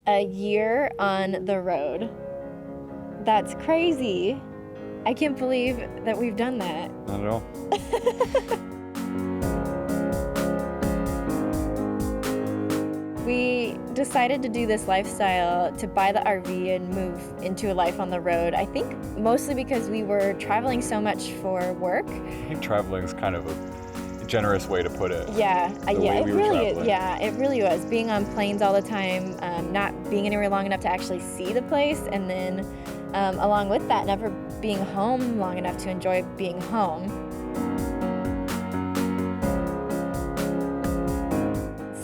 a year on the road. That's crazy. I can't believe that we've done that. Not at all. We decided to do this lifestyle to buy the RV and move into a life on the road. I think mostly because we were traveling so much for work. I think traveling is kind of a generous way to put it. Yeah, way it we were really is. traveling. Yeah, it really was. Being on planes all the time, not being anywhere long enough to actually see the place, and then along with that, never being home long enough to enjoy being home.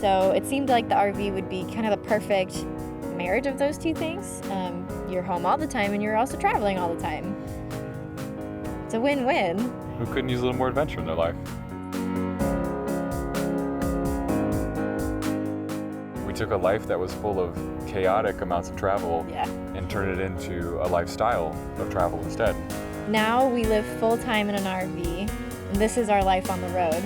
So it seemed like the RV would be kind of the perfect marriage of those two things. You're home all the time and you're also traveling all the time. It's a win-win. Who couldn't use a little more adventure in their life? We took a life that was full of chaotic amounts of travel and turned it into a lifestyle of travel instead. Now we live full-time in an RV, and this is our life on the road.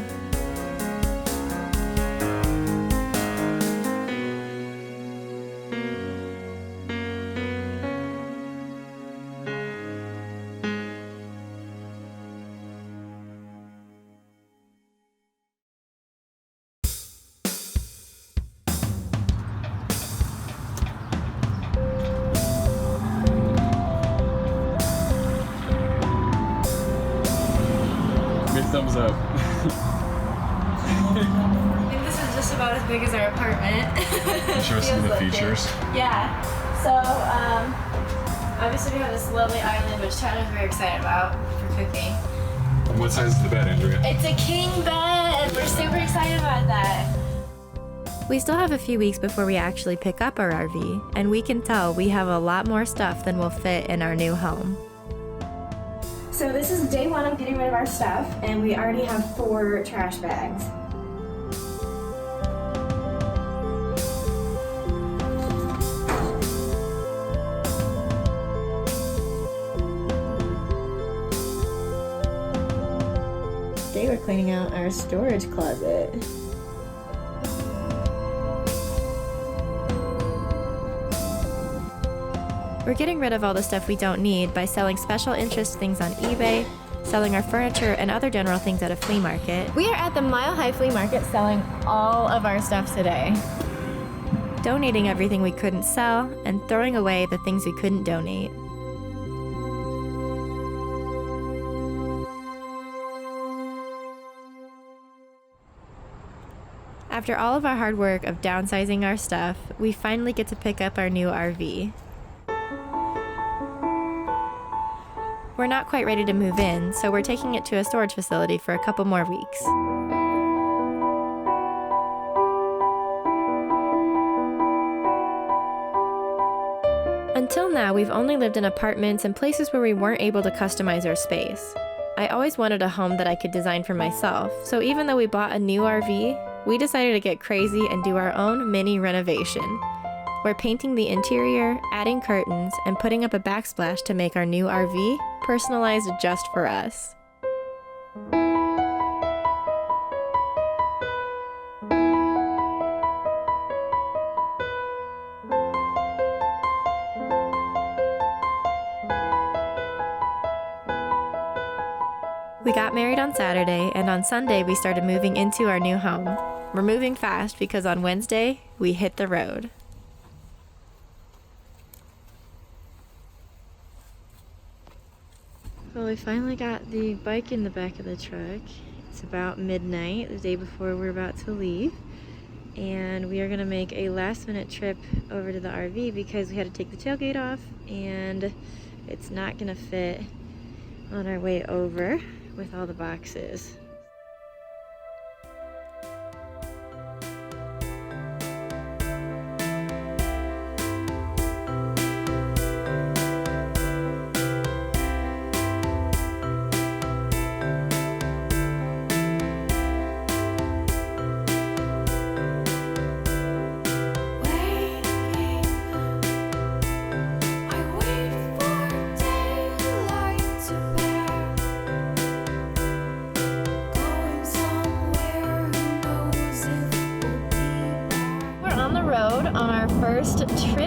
Big thumbs up. I think this is just about as big as our apartment. Show us some of the features. Yeah. So, obviously we have this lovely island, which Tyler's very excited about for cooking. What size is the bed, Andrea? It's a king bed. We're super excited about that. We still have a few weeks before we actually pick up our RV, and we can tell we have a lot more stuff than will fit in our new home. So this is day one of getting rid of our stuff, and we already have 4 trash bags. Today we're cleaning out our storage closet. We're getting rid of all the stuff we don't need by selling special interest things on eBay, selling our furniture and other general things at a flea market. We are at the Mile High Flea Market selling all of our stuff today. Donating everything we couldn't sell and throwing away the things we couldn't donate. After all of our hard work of downsizing our stuff, we finally get to pick up our new RV. We're not quite ready to move in, so we're taking it to a storage facility for a couple more weeks. Until now, we've only lived in apartments and places where we weren't able to customize our space. I always wanted a home that I could design for myself, so even though we bought a new RV, we decided to get crazy and do our own mini renovation. We're painting the interior, adding curtains, and putting up a backsplash to make our new RV personalized just for us. We got married on Saturday, and on Sunday we started moving into our new home. We're moving fast because on Wednesday, we hit the road. Well, we finally got the bike in the back of the truck. It's about midnight, the day before we're about to leave. And we are gonna make a last-minute trip over to the RV because we had to take the tailgate off and it's not gonna fit on our way over with all the boxes.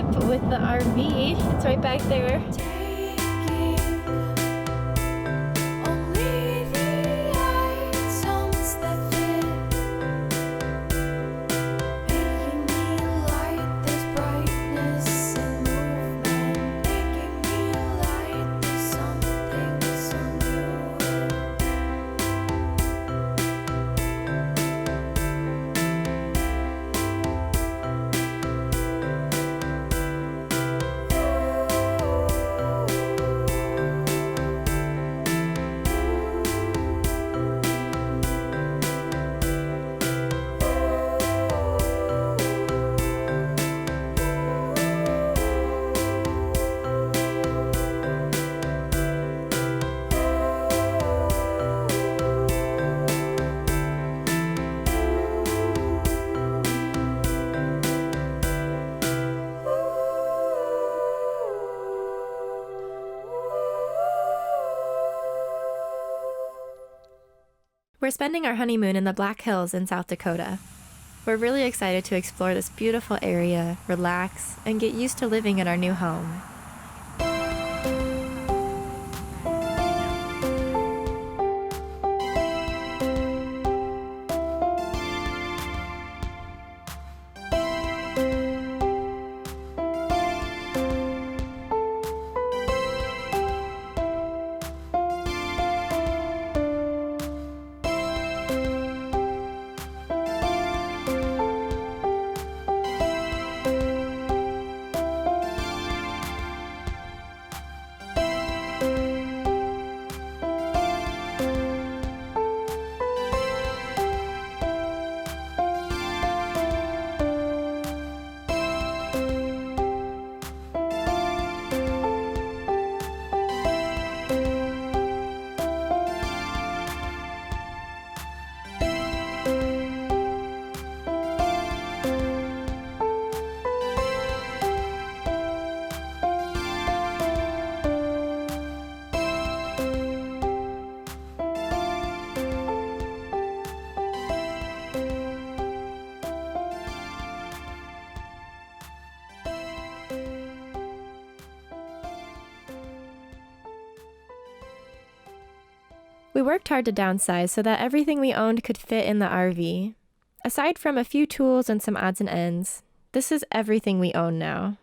trip with the RV. It's right back there. We're spending our honeymoon in the Black Hills in South Dakota. We're really excited to explore this beautiful area, relax, and get used to living in our new home. We worked hard to downsize so that everything we owned could fit in the RV. Aside from a few tools and some odds and ends, this is everything we own now.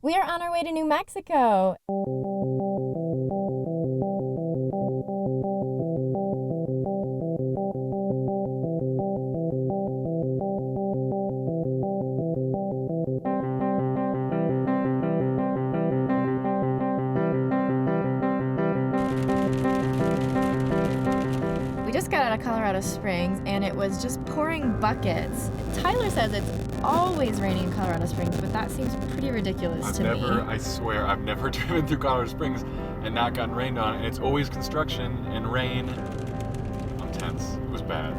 We are on our way to New Mexico. got out of Colorado Springs and it was just pouring buckets. Tyler says it's always raining in Colorado Springs, but that seems pretty ridiculous to me. I swear, I've never driven through Colorado Springs and not gotten rained on, and it's always construction and rain. I'm tense. It was bad.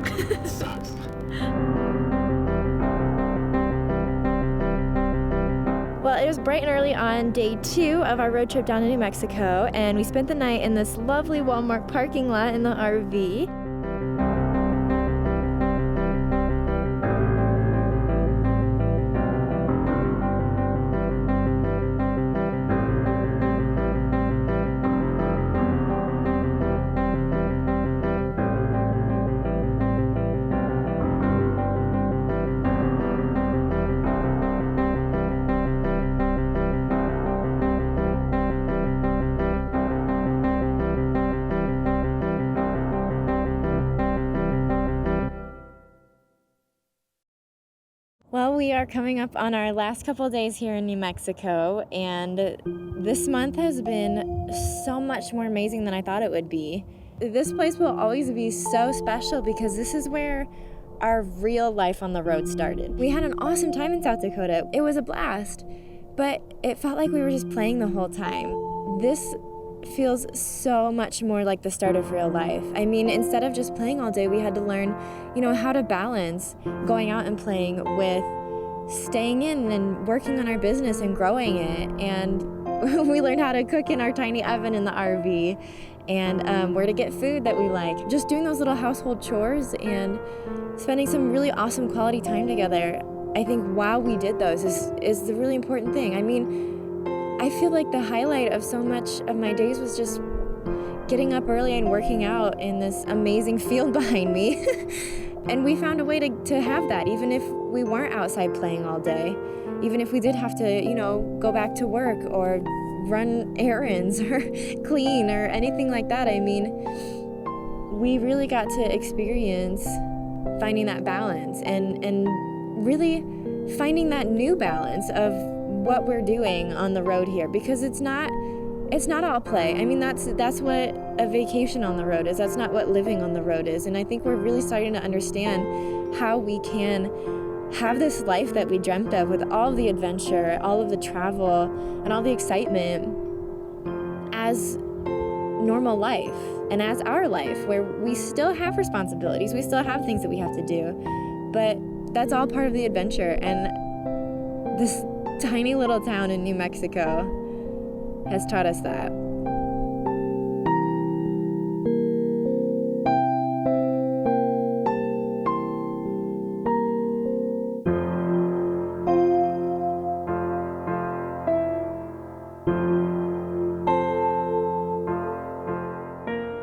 It sucks. Well, it was bright and early on day 2 of our road trip down to New Mexico, and we spent the night in this lovely Walmart parking lot in the RV. Well, we are coming up on our last couple of days here in New Mexico, and this month has been so much more amazing than I thought it would be. This place will always be so special because this is where our real life on the road started. We had an awesome time in South Dakota. It was a blast, but it felt like we were just playing the whole time. This feels so much more like the start of real life. I mean, instead of just playing all day, we had to learn, how to balance going out and playing with staying in and working on our business and growing it. And we learned how to cook in our tiny oven in the RV and where to get food that we like. Just doing those little household chores and spending some really awesome quality time together. I think while we did those is the really important thing. I mean, I feel like the highlight of so much of my days was just getting up early and working out in this amazing field behind me. And we found a way to have that, even if we weren't outside playing all day, even if we did have to, go back to work or run errands or clean or anything like that. I mean, we really got to experience finding that balance and really finding that new balance of what we're doing on the road here, because it's not all play. I mean, that's what a vacation on the road is. That's not what living on the road is. And I think we're really starting to understand how we can have this life that we dreamt of with all of the adventure, all of the travel, and all the excitement as normal life and as our life, where we still have responsibilities, we still have things that we have to do, but that's all part of the adventure. And this tiny little town in New Mexico has taught us that.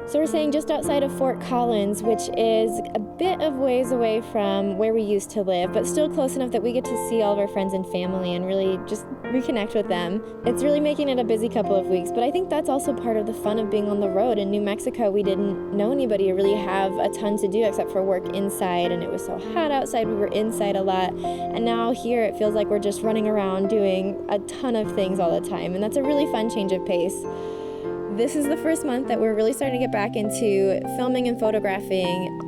So we're staying just outside of Fort Collins, which is a bit of ways away from where we used to live, but still close enough that we get to see all of our friends and family and really just reconnect with them. It's really making it a busy couple of weeks, but I think that's also part of the fun of being on the road. In New Mexico, we didn't know anybody or really have a ton to do except for work inside, and it was so hot outside, we were inside a lot. And now here it feels like we're just running around doing a ton of things all the time, and that's a really fun change of pace. This is the first month that we're really starting to get back into filming and photographing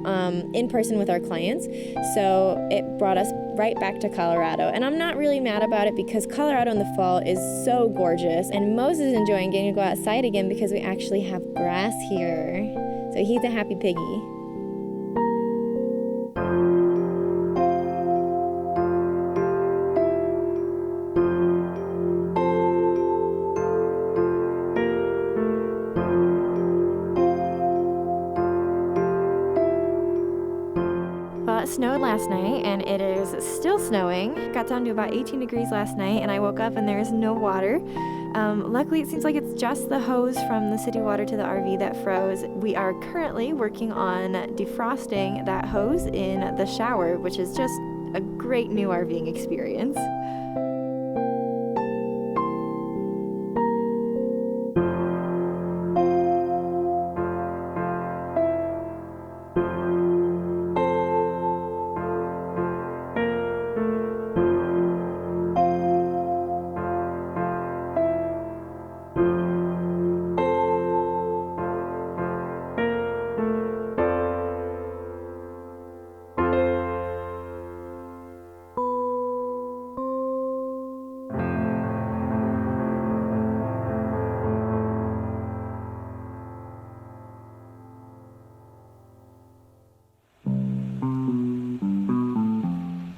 in person with our clients. So it brought us right back to Colorado. And I'm not really mad about it because Colorado in the fall is so gorgeous. And Moses is enjoying getting to go outside again because we actually have grass here. So he's a happy piggy. It snowed last night and it is still snowing. Got down to about 18 degrees last night and I woke up and there is no water. Luckily it seems like it's just the hose from the city water to the RV that froze. We are currently working on defrosting that hose in the shower, which is just a great new RVing experience.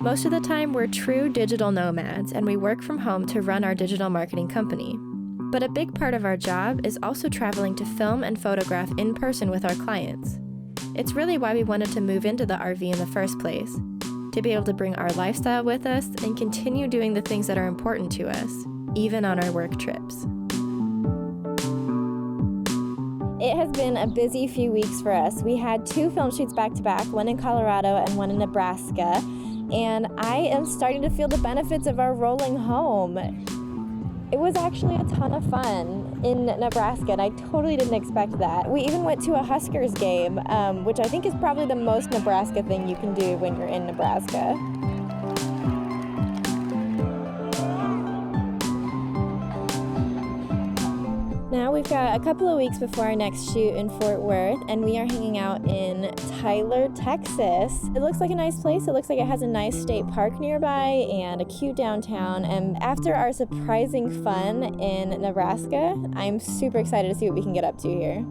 Most of the time, we're true digital nomads, and we work from home to run our digital marketing company. But a big part of our job is also traveling to film and photograph in person with our clients. It's really why we wanted to move into the RV in the first place, to be able to bring our lifestyle with us and continue doing the things that are important to us, even on our work trips. It has been a busy few weeks for us. We had 2 film shoots back to back, one in Colorado and one in Nebraska, and I am starting to feel the benefits of our rolling home. It was actually a ton of fun in Nebraska, and I totally didn't expect that. We even went to a Huskers game, which I think is probably the most Nebraska thing you can do when you're in Nebraska. Now we've got a couple of weeks before our next shoot in Fort Worth, and we are hanging out in Tyler, Texas. It looks like a nice place. It looks like it has a nice state park nearby and a cute downtown. And after our surprising fun in Nebraska, I'm super excited to see what we can get up to here.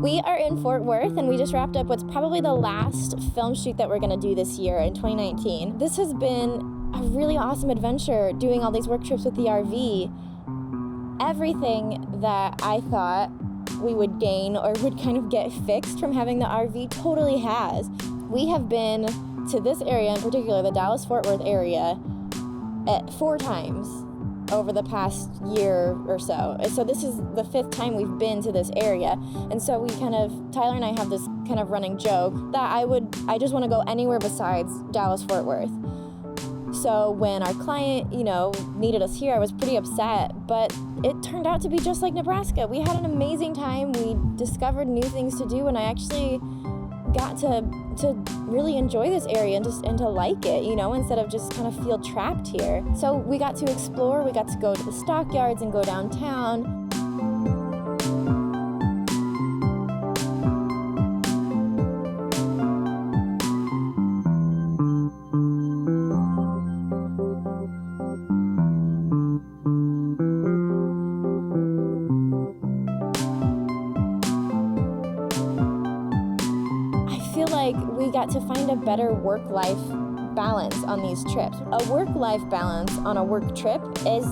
We are in Fort Worth, and we just wrapped up what's probably the last film shoot that we're going to do this year in 2019. This has been a really awesome adventure, doing all these work trips with the RV. Everything that I thought we would gain or would kind of get fixed from having the RV totally has. We have been to this area in particular, the Dallas-Fort Worth area, 4 times over the past year or so. So this is the 5th time we've been to this area. And so Tyler and I have this kind of running joke that I just want to go anywhere besides Dallas-Fort Worth. So when our client, needed us here, I was pretty upset, but it turned out to be just like Nebraska. We had an amazing time. We discovered new things to do, and I actually got to really enjoy this area and to like it, instead of just kind of feel trapped here. So we got to explore, we got to go to the stockyards and go downtown. We got to find a better work-life balance on these trips. A work-life balance on a work trip is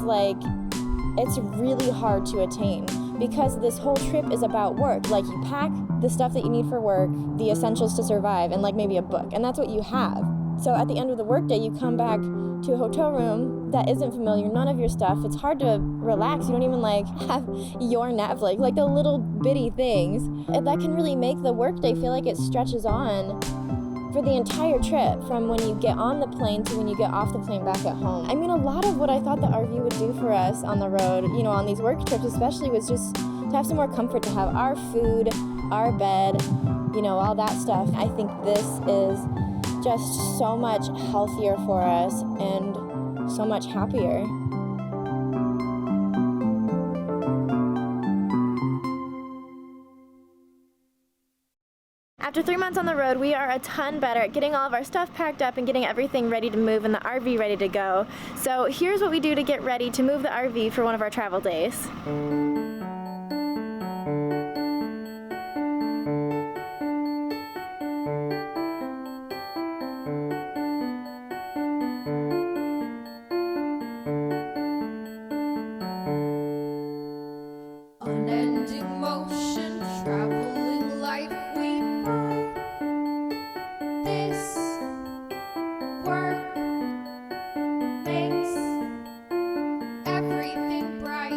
it's really hard to attain because this whole trip is about work. Like, you pack the stuff that you need for work, the essentials to survive, and maybe a book, and that's what you have. So at the end of the workday, you come back to a hotel room that isn't familiar, none of your stuff. It's hard to relax. You don't even have your Netflix, the little bitty things. And that can really make the workday feel like it stretches on for the entire trip, from when you get on the plane to when you get off the plane back at home. I mean, a lot of what I thought the RV would do for us on the road, on these work trips especially, was just to have some more comfort, to have our food, our bed, all that stuff. I think this is just so much healthier for us and so much happier. After 3 months on the road, we are a ton better at getting all of our stuff packed up and getting everything ready to move and the RV ready to go. So here's what we do to get ready to move the RV for one of our travel days. Unending motion, traveling like we find. This work makes everything bright.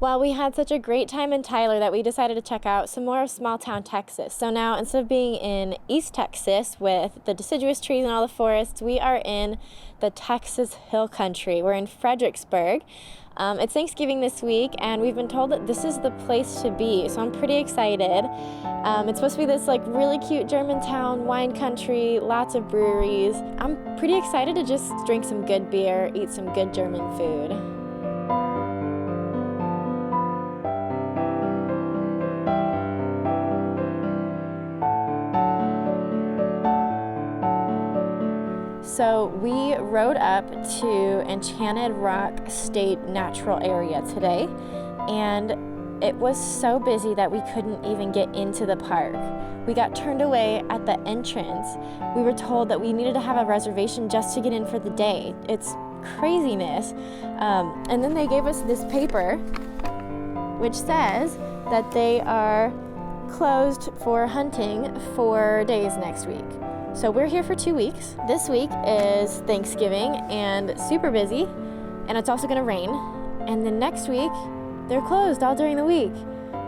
Well, we had such a great time in Tyler that we decided to check out some more of small town Texas. So now, instead of being in East Texas with the deciduous trees and all the forests, we are in the Texas Hill Country. We're in Fredericksburg. It's Thanksgiving this week, and we've been told that this is the place to be, so I'm pretty excited. It's supposed to be this like really cute Germantown wine country, lots of breweries. I'm pretty excited to just drink some good beer, eat some good German food. So we rode up to Enchanted Rock State Natural Area today, and it was so busy that we couldn't even get into the park. We got turned away at the entrance. We were told that we needed to have a reservation just to get in for the day. It's craziness. And then they gave us this paper which says that they are closed for hunting 4 days next week. So we're here for 2 weeks. This week is Thanksgiving and super busy, and it's also gonna rain. And then next week, they're closed all during the week.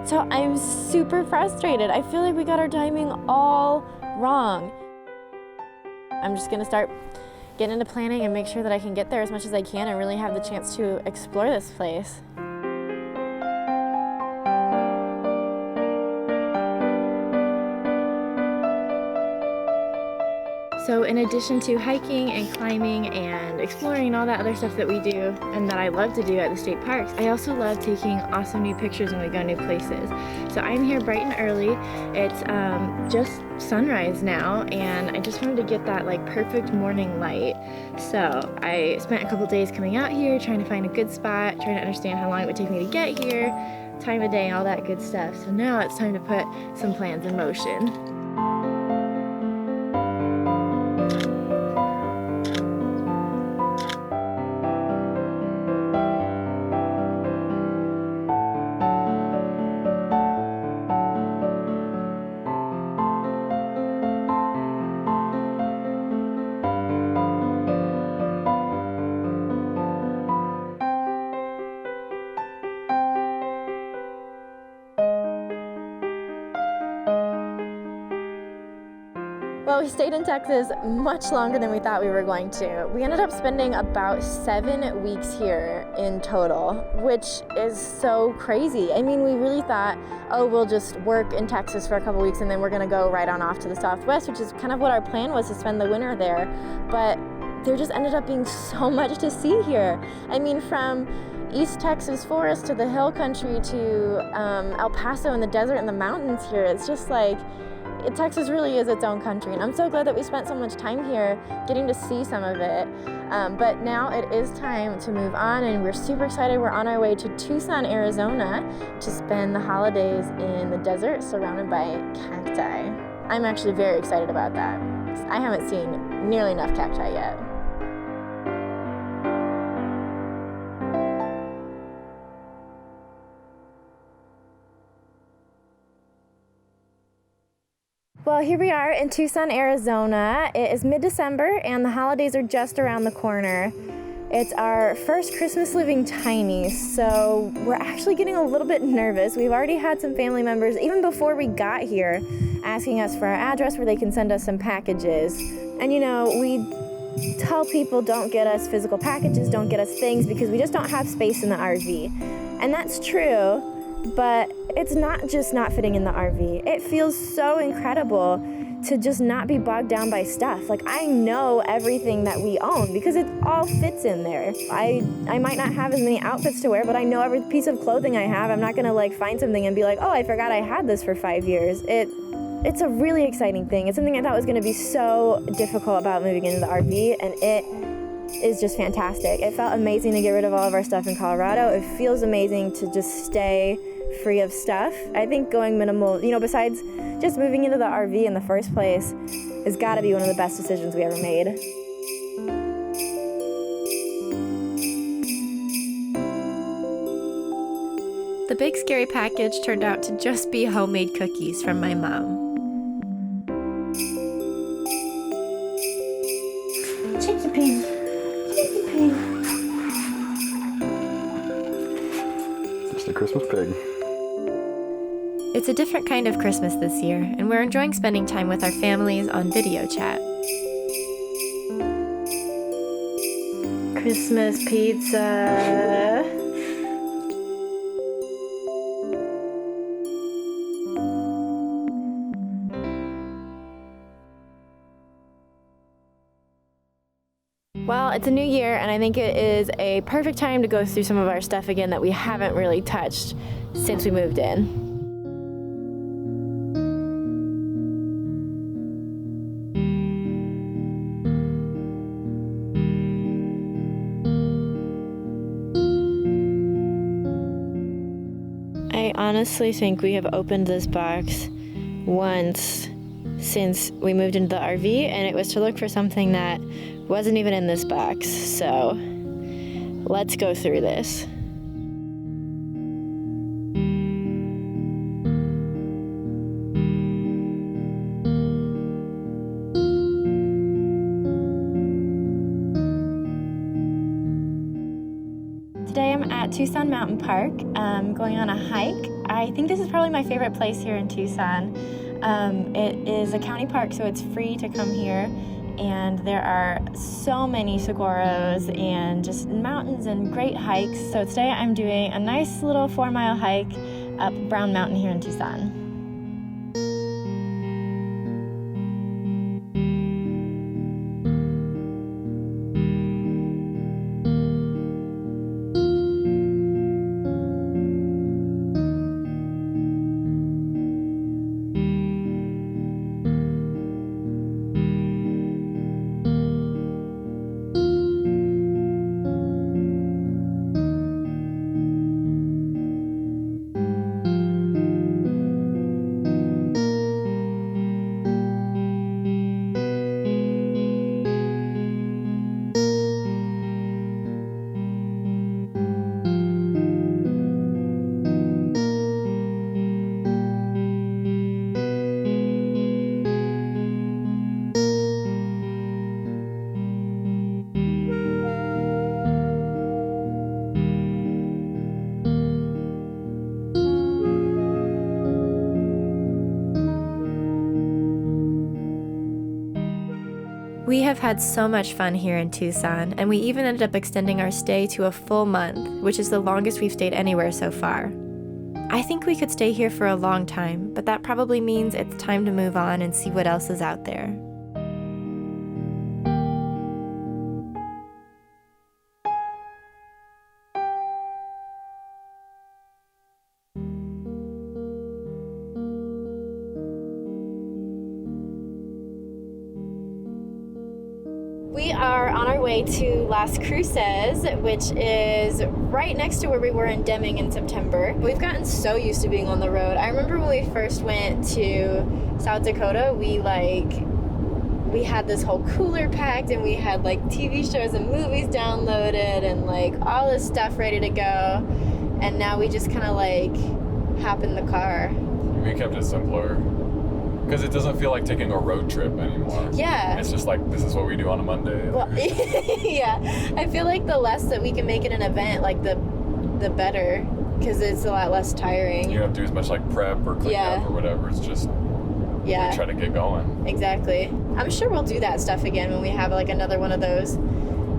So I'm super frustrated. I feel like we got our timing all wrong. I'm just gonna start getting into planning and make sure that I can get there as much as I can and really have the chance to explore this place. So in addition to hiking and climbing and exploring and all that other stuff that we do and that I love to do at the state parks, I also love taking awesome new pictures when we go new places. So I'm here bright and early. It's just sunrise now, and I just wanted to get that like perfect morning light. So I spent a couple days coming out here trying to find a good spot, trying to understand how long it would take me to get here, time of day, all that good stuff. So now it's time to put some plans in motion. Well, we stayed in Texas much longer than we thought we were going to. We ended up spending about 7 weeks here in total, which is so crazy. I mean, we really thought, oh, we'll just work in Texas for a couple weeks and then we're gonna go right on off to the Southwest, which is kind of what our plan was, to spend the winter there. But there just ended up being so much to see here. I mean, from East Texas forest to the hill country to El Paso and the desert and the mountains here, it's just like, Texas really is its own country, and I'm so glad that we spent so much time here getting to see some of it. But now it is time to move on, and we're super excited. We're on our way to Tucson, Arizona to spend the holidays in the desert surrounded by cacti. I'm actually very excited about that. I haven't seen nearly enough cacti yet. Well, here we are in Tucson, Arizona. It is mid-December and the holidays are just around the corner. It's our first Christmas living tiny, so we're actually getting a little bit nervous. We've already had some family members, even before we got here, asking us for our address where they can send us some packages. And you know, we tell people don't get us physical packages, don't get us things, because we just don't have space in the RV. And that's true. But it's not just not fitting in the RV. It feels so incredible to just not be bogged down by stuff. Like, I know everything that we own because it all fits in there. I might not have as many outfits to wear, but I know every piece of clothing I have. I'm not gonna like find something and be like, oh, I forgot I had this for 5 years. It's a really exciting thing. It's something I thought was gonna be so difficult about moving into the RV, and it is just fantastic. It felt amazing to get rid of all of our stuff in Colorado. It feels amazing to just stay free of stuff. I think going minimal, you know, besides just moving into the RV in the first place, has got to be one of the best decisions we ever made. The big scary package turned out to just be homemade cookies from my mom. Just a Christmas pig. It's a different kind of Christmas this year, and we're enjoying spending time with our families on video chat. Christmas pizza. Well, it's a new year, and I think it is a perfect time to go through some of our stuff again that we haven't really touched since we moved in. I honestly think we have opened this box once since we moved into the RV, and it was to look for something that wasn't even in this box. So let's go through this. Today I'm at Tucson Mountain Park, going on a hike. I think this is probably my favorite place here in Tucson. It is a county park, so it's free to come here, and there are so many saguaros and just mountains and great hikes. So today I'm doing a nice little 4-mile hike up Brown Mountain here in Tucson. We have had so much fun here in Tucson, and we even ended up extending our stay to a full month, which is the longest we've stayed anywhere so far. I think we could stay here for a long time, but that probably means it's time to move on and see what else is out there. We are on our way to Las Cruces, which is right next to where we were in Deming in September. We've gotten so used to being on the road. I remember when we first went to South Dakota, we had this whole cooler packed, and we had like TV shows and movies downloaded and like all this stuff ready to go. And now we just kind of like hop in the car. We kept it simpler. Because it doesn't feel like taking a road trip anymore. Yeah. It's just like, this is what we do on a Monday. Well, yeah. I feel like the less that we can make it an event, like the better, because it's a lot less tiring. You don't have to do as much like prep or clean up or whatever. It's just, we try to get going. Exactly. I'm sure we'll do that stuff again when we have like another one of those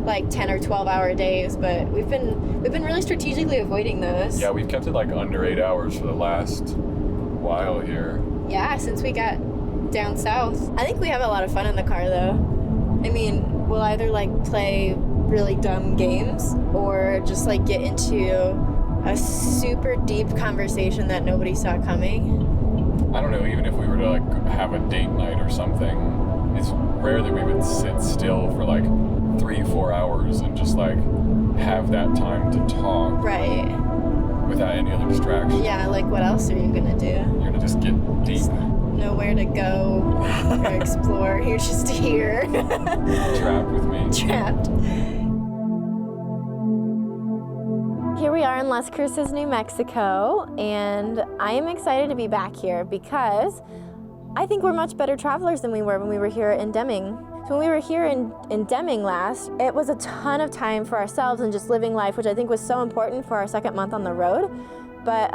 like 10 or 12 hour days, but we've been really strategically avoiding those. Yeah, we've kept it like under 8 hours for the last while here. Yeah, since we got down south. I think we have a lot of fun in the car though. I mean, we'll either like play really dumb games or just like get into a super deep conversation that nobody saw coming. I don't know, even if we were to like have a date night or something, it's rare that we would sit still for like 3-4 hours and just like have that time to talk. Right. Without any other distractions. Yeah, like what else are you gonna do? You're gonna just get deep. Nowhere to go or explore. You're just here. Trapped with me. Trapped. Here we are in Las Cruces, New Mexico, and I am excited to be back here because I think we're much better travelers than we were when we were here in Deming. So when we were here in Deming last, it was a ton of time for ourselves and just living life, which I think was so important for our second month on the road. but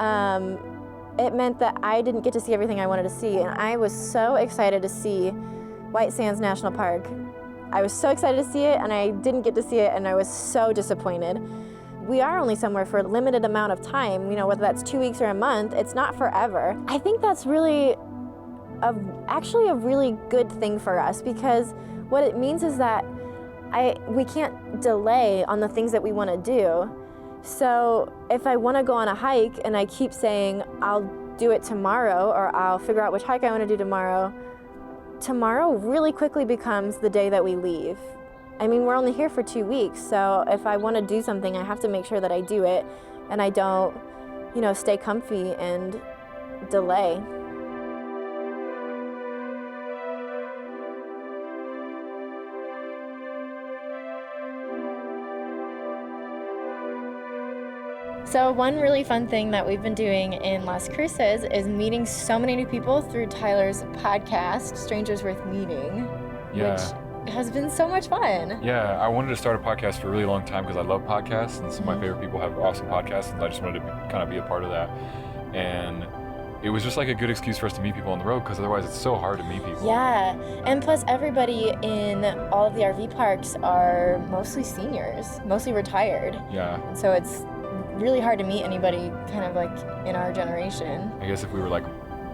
it meant that I didn't get to see everything I wanted to see, and I was so excited to see White Sands National Park. I was so excited to see it, and I didn't get to see it, and I was so disappointed. We are only somewhere for a limited amount of time, you know, whether that's 2 weeks or a month, it's not forever. I think that's really actually a really good thing for us, because what it means is that we can't delay on the things that we want to do. So if I want to go on a hike and I keep saying I'll do it tomorrow, or I'll figure out which hike I want to do tomorrow really quickly becomes the day that we leave. I mean, we're only here for 2 weeks, so if I want to do something, I have to make sure that I do it and I don't, you know, stay comfy and delay. So one really fun thing that we've been doing in Las Cruces is meeting so many new people through Tyler's podcast, Strangers Worth Meeting, which has been so much fun. Yeah, I wanted to start a podcast for a really long time because I love podcasts, and some of my favorite people have awesome podcasts, and I just wanted to kind of be a part of that. And it was just like a good excuse for us to meet people on the road, because otherwise it's so hard to meet people. Yeah, and plus everybody in all of the RV parks are mostly seniors, mostly retired. Yeah. So it's really hard to meet anybody kind of like in our generation. I guess if we were like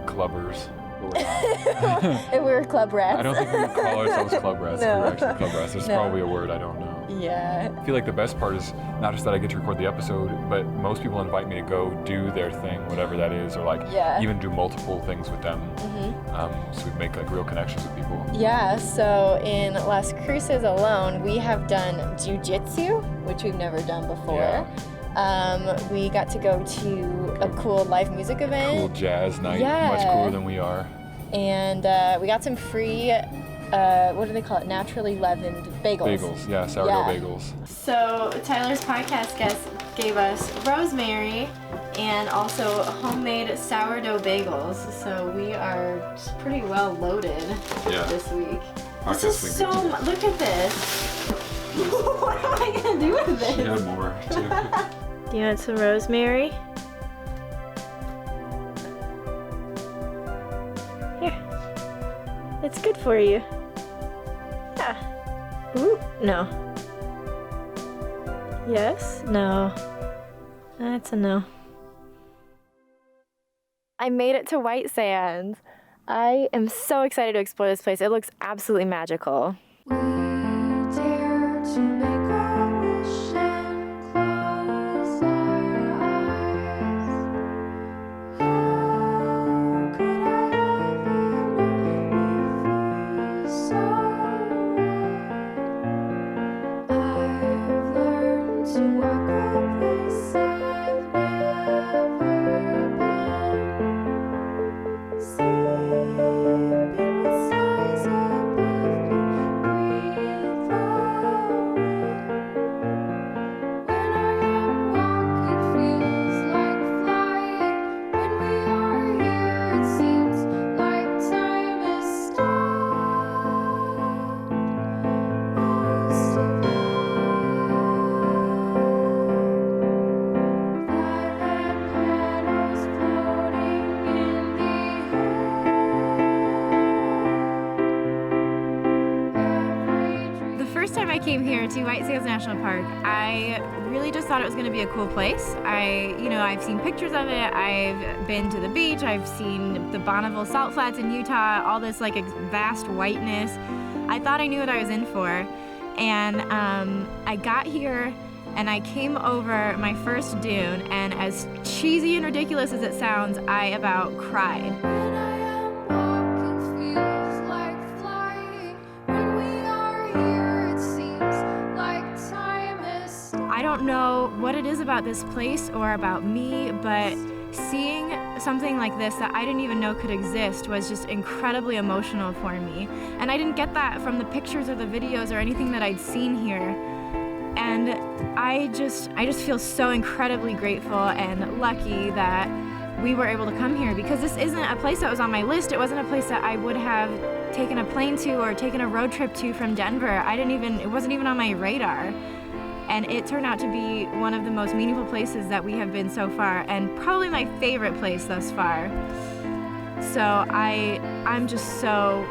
clubbers. If we were club rats. I don't think we would call ourselves club rats. No. If we were actually club rats. There's No. probably a word I don't know. Yeah. I feel like the best part is not just that I get to record the episode, but most people invite me to go do their thing, whatever that is, or like even do multiple things with them. So we make like real connections with people. Yeah, so in Las Cruces alone, we have done jiu-jitsu, which we've never done before. Yeah. We got to go to a cool live music event. Cool jazz night, Yeah. much cooler than we are. And we got some free, what do they call it? Naturally leavened bagels. Bagels, yeah, sourdough bagels. So Tyler's podcast guest gave us rosemary and also homemade sourdough bagels. So we are pretty well loaded this week. This is so much. Look at this. What am I gonna do with this? She had more too. Do you want some rosemary? Here. It's good for you. Yeah. Ooh, no. Yes? No. That's a no. I made it to White Sands. I am so excited to explore this place. It looks absolutely magical. We dare to make a wish and close our eyes. How could I love you if we so right? I've learned to walk a place I've never been. Sleeping with stars above me, breathe the wind. When I am walking, feels like flying. When we are here, it seems like time is stopped. Most of all, violet petals floating in the air. The first time I came here to White Sands National Park, I really just thought it was going to be a cool place. I've seen pictures of it. I've been to the beach. I've seen the Bonneville Salt Flats in Utah, all this like vast whiteness. I thought I knew what I was in for. And I got here and I came over my first dune, and as cheesy and ridiculous as it sounds, I about cried. When I am walking, feels like flying. When we are here, it seems like time is stopped. I don't know what it is about this place or about me, but seeing something like this that I didn't even know could exist was just incredibly emotional for me. And I didn't get that from the pictures or the videos or anything that I'd seen here. And I just feel so incredibly grateful and lucky that we were able to come here, because this isn't a place that was on my list. It wasn't a place that I would have taken a plane to or taken a road trip to from Denver. It wasn't even on my radar. And it turned out to be one of the most meaningful places that we have been so far, and probably my favorite place thus far. So I'm just so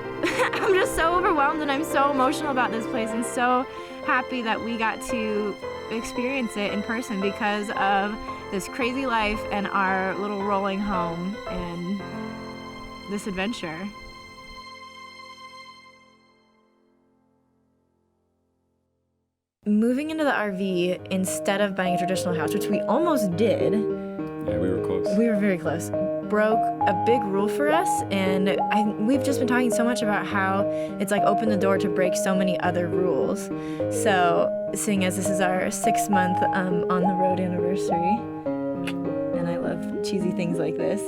I'm just so overwhelmed, and I'm so emotional about this place, and so happy that we got to experience it in person because of this crazy life and our little rolling home and this adventure. Moving into the RV instead of buying a traditional house, which we almost did, Yeah, we were close. we were very close, broke a big rule for us. And we've just been talking so much about how it's like opened the door to break so many other rules. So seeing as this is our 6-month on the road anniversary, and I love cheesy things like this,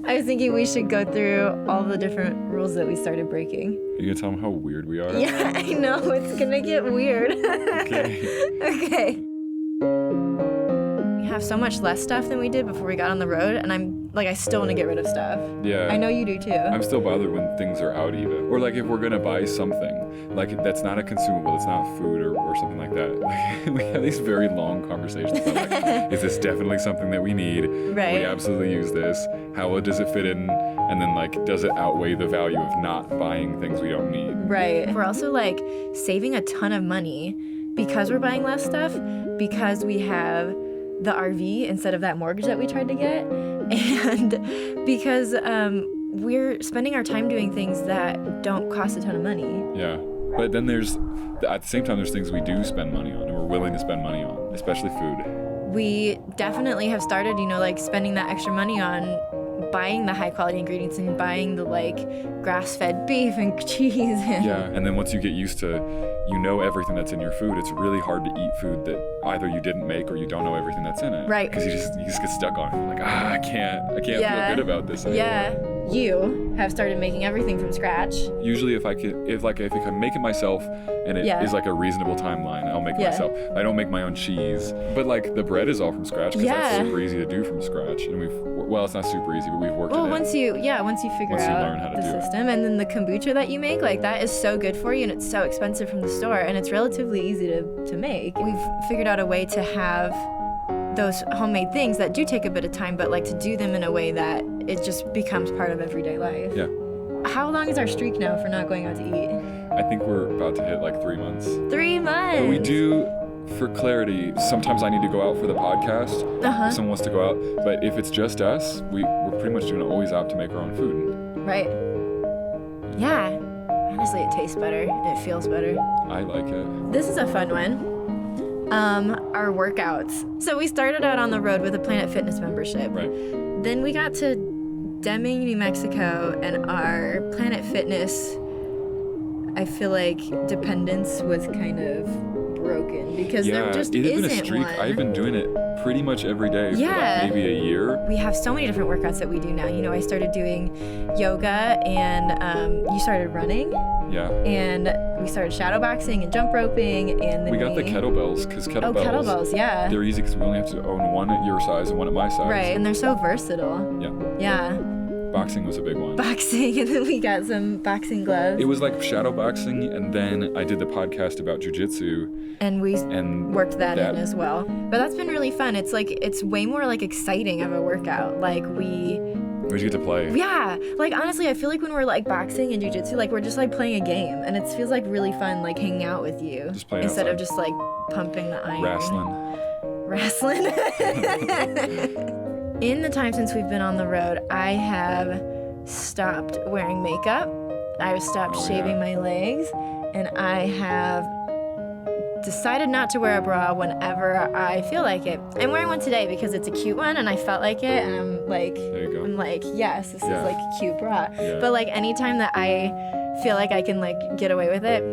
I was thinking we should go through all the different rules that we started breaking. Are you gonna tell them how weird we are? Yeah, I know, it's gonna get weird. Okay. Okay. We have so much less stuff than we did before we got on the road, and I still want to get rid of stuff. Yeah. I know you do too. I'm still bothered when things are out even. Or like if we're gonna buy something, like that's not a consumable, it's not food or something like that. Like we have these very long conversations about like, is this definitely something that we need? Right. We absolutely use this. How does it fit in? And then like, does it outweigh the value of not buying things we don't need? Right. We're also like saving a ton of money because we're buying less stuff, because we have the RV instead of that mortgage that we tried to get, and because we're spending our time doing things that don't cost a ton of money. Yeah. But then at the same time, there's things we do spend money on and we're willing to spend money on, especially food. We definitely have started, like spending that extra money on buying the high quality ingredients and buying the like grass-fed beef and cheese. Yeah, and then once you get used to, everything that's in your food, it's really hard to eat food that either you didn't make or you don't know everything that's in it. Right. Because you just get stuck on it. You're like, I can't Yeah. feel good about this anymore. Yeah. You have started making everything from scratch. Usually if I can make it myself and it Yeah. is like a reasonable timeline, I'll make it Yeah. myself. I don't make my own cheese. But like the bread is all from scratch because that's Yeah. super easy to do from scratch. And it's not super easy, but we've worked Well, it in. once you figure Once you out learn how to the do it. system, and then the kombucha that you make, like that is so good for you, and it's so expensive from the store, and it's relatively easy to make. We've figured out a way to have those homemade things that do take a bit of time, but like to do them in a way that it just becomes part of everyday life. Yeah. How long is our streak now for not going out to eat? I think we're about to hit like 3 months. 3 months. But we do, for clarity, sometimes I need to go out for the podcast. Uh-huh. If someone wants to go out. But if it's just us, we're pretty much gonna always opt to make our own food. Right. Yeah. Honestly, it tastes better and it feels better. I like it. This is a fun one. Our workouts. So we started out on the road with a Planet Fitness membership. Right. Then we got to Deming, New Mexico, and our Planet Fitness, I feel like, dependence was kind of broken because there just it had been a isn't streak. one. I've been doing it pretty much every day for Yeah. like maybe a year. We have so many different workouts that we do now. I started doing yoga, and you started running, Yeah. and we started shadow boxing and jump roping, and then We got the kettlebells because kettlebells, yeah. they're easy because we only have to own one at your size and one at my size. Right, and they're so versatile. Yeah. Yeah. Boxing was a big one. Boxing, and then we got some boxing gloves. It was like shadow boxing, and then I did the podcast about jujitsu, And we and worked that in as well. But that's been really fun. It's way more like exciting of a workout. Like we just get to play. yeah, like honestly, I feel like when we're like boxing and jujitsu, like we're just like playing a game, and it feels like really fun, like hanging out with you Just playing instead of outside. just like pumping the iron. Wrestling. In the time since we've been on the road, I have stopped wearing makeup. I've stopped Oh, shaving yeah. my legs, and I have decided not to wear a bra whenever I feel like it. I'm wearing one today because it's a cute one, and I felt like it, and I'm like, There you go. yes, this Yeah. is like a cute bra. Yeah. But like anytime that I feel like I can like get away with it,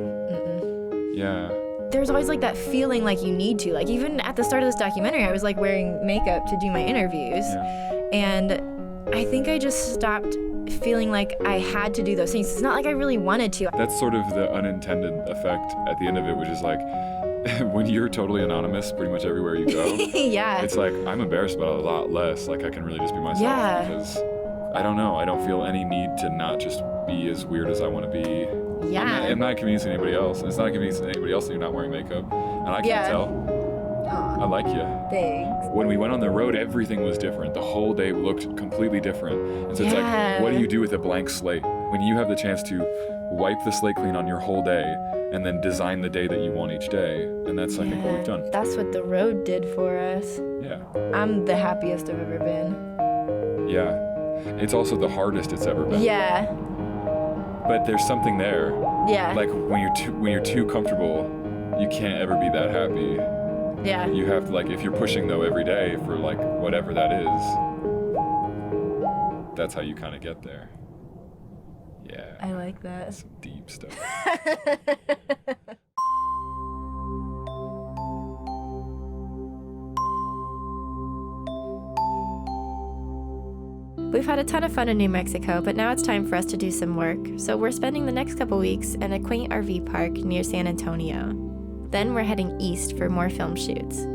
Yeah. there's always like that feeling like you need to. Like even at the start of this documentary, I was like wearing makeup to do my interviews. Yeah. And I think I just stopped feeling like I had to do those things. It's not like I really wanted to. That's sort of the unintended effect at the end of it, which is like when you're totally anonymous pretty much everywhere you go, Yeah. it's like I'm embarrassed about it a lot less. Like I can really just be myself Yeah. because I don't know. I don't feel any need to not just be as weird as I want to be. Yeah. I'm not convincing anybody else. It's not convincing anybody else that you're not wearing makeup. And I can't Yeah. tell. I like you. Thanks. When we went on the road, everything was different. The whole day looked completely different. And so it's Yeah. like, what do you do with a blank slate? When you have the chance to wipe the slate clean on your whole day and then design the day that you want each day. And that's, I think, what we've done. That's what the road did for us. Yeah. I'm the happiest I've ever been. Yeah. It's also the hardest it's ever been. Yeah. But there's something there. Yeah. Like when you're too comfortable, you can't ever be that happy. yeah. You have to, like, if you're pushing though every day for like whatever that is, that's how you kind of get there. Yeah. I like that. Some deep stuff. We've had a ton of fun in New Mexico, but now it's time for us to do some work, so we're spending the next couple weeks in a quaint RV park near San Antonio. Then we're heading east for more film shoots.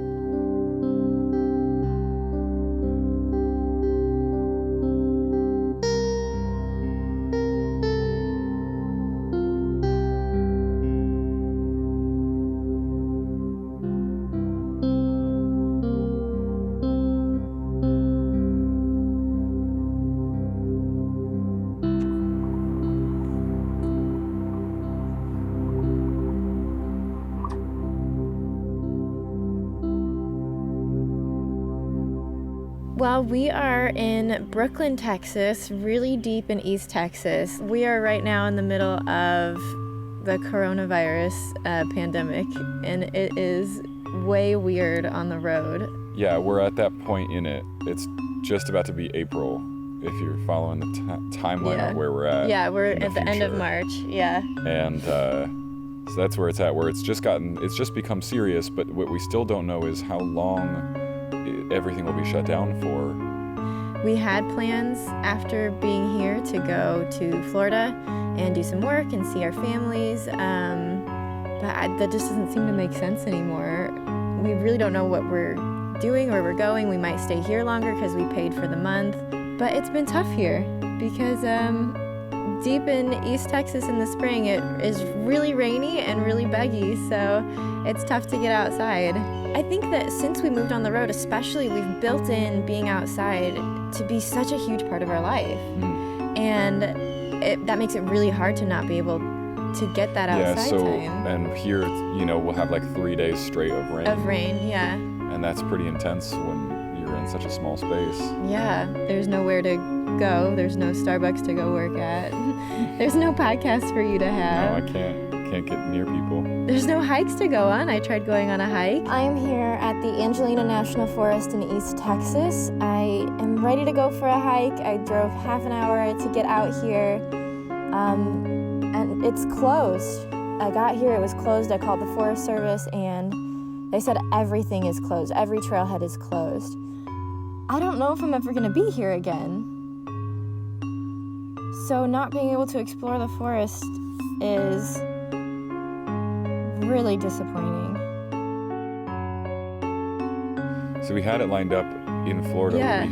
Well, we are in Brooklyn, Texas, really deep in East Texas. We are right now in the middle of the coronavirus pandemic, and it is way weird on the road. Yeah, we're at that point in it. It's just about to be April, if you're following the timeline Yeah. of where we're at. Yeah, we're in at the end of future. March. Yeah. And so that's where it's at, where it's just become serious, but what we still don't know is how long everything will be shut down for. We had plans after being here to go to Florida and do some work and see our families, but that just doesn't seem to make sense anymore. We really don't know what we're doing, where we're going. We might stay here longer because we paid for the month, but it's been tough here because deep in East Texas in the spring, it is really rainy and really buggy, so it's tough to get outside. I think that since we moved on the road, especially, we've built in being outside to be such a huge part of our life. And that makes it really hard to not be able to get that outside time. And here, we'll have like 3 days straight of rain. Of rain, yeah. And that's pretty intense when you're in such a small space. Yeah, there's nowhere to go. There's no Starbucks to go work at. There's no podcast for you to have. No, I can't get near people. There's no hikes to go on. I tried going on a hike. I'm here at the Angelina National Forest in East Texas. I am ready to go for a hike. I drove half an hour to get out here, and it's closed. I got here, it was closed. I called the Forest Service, and they said everything is closed. Every trailhead is closed. I don't know if I'm ever going to be here again. So not being able to explore the forest is really disappointing. So we had it lined up in Florida. Yeah.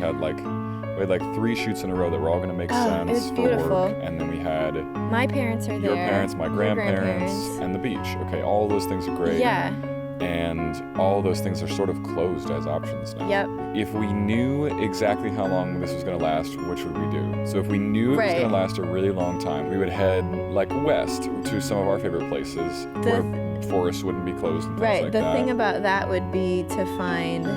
Where we had 3 shoots in a row that were all going to make Oh, sense it was for beautiful. work. And then we had My parents are there. your parents, my grandparents, and the beach. Okay, all those things are great. Yeah. And all those things are sort of closed as options now. Yep. If we knew exactly how long this was going to last, which would we do? So if we knew it was Right. going to last a really long time, we would head west to some of our favorite places where forests wouldn't be closed and things Right. like The that. thing about that would be to find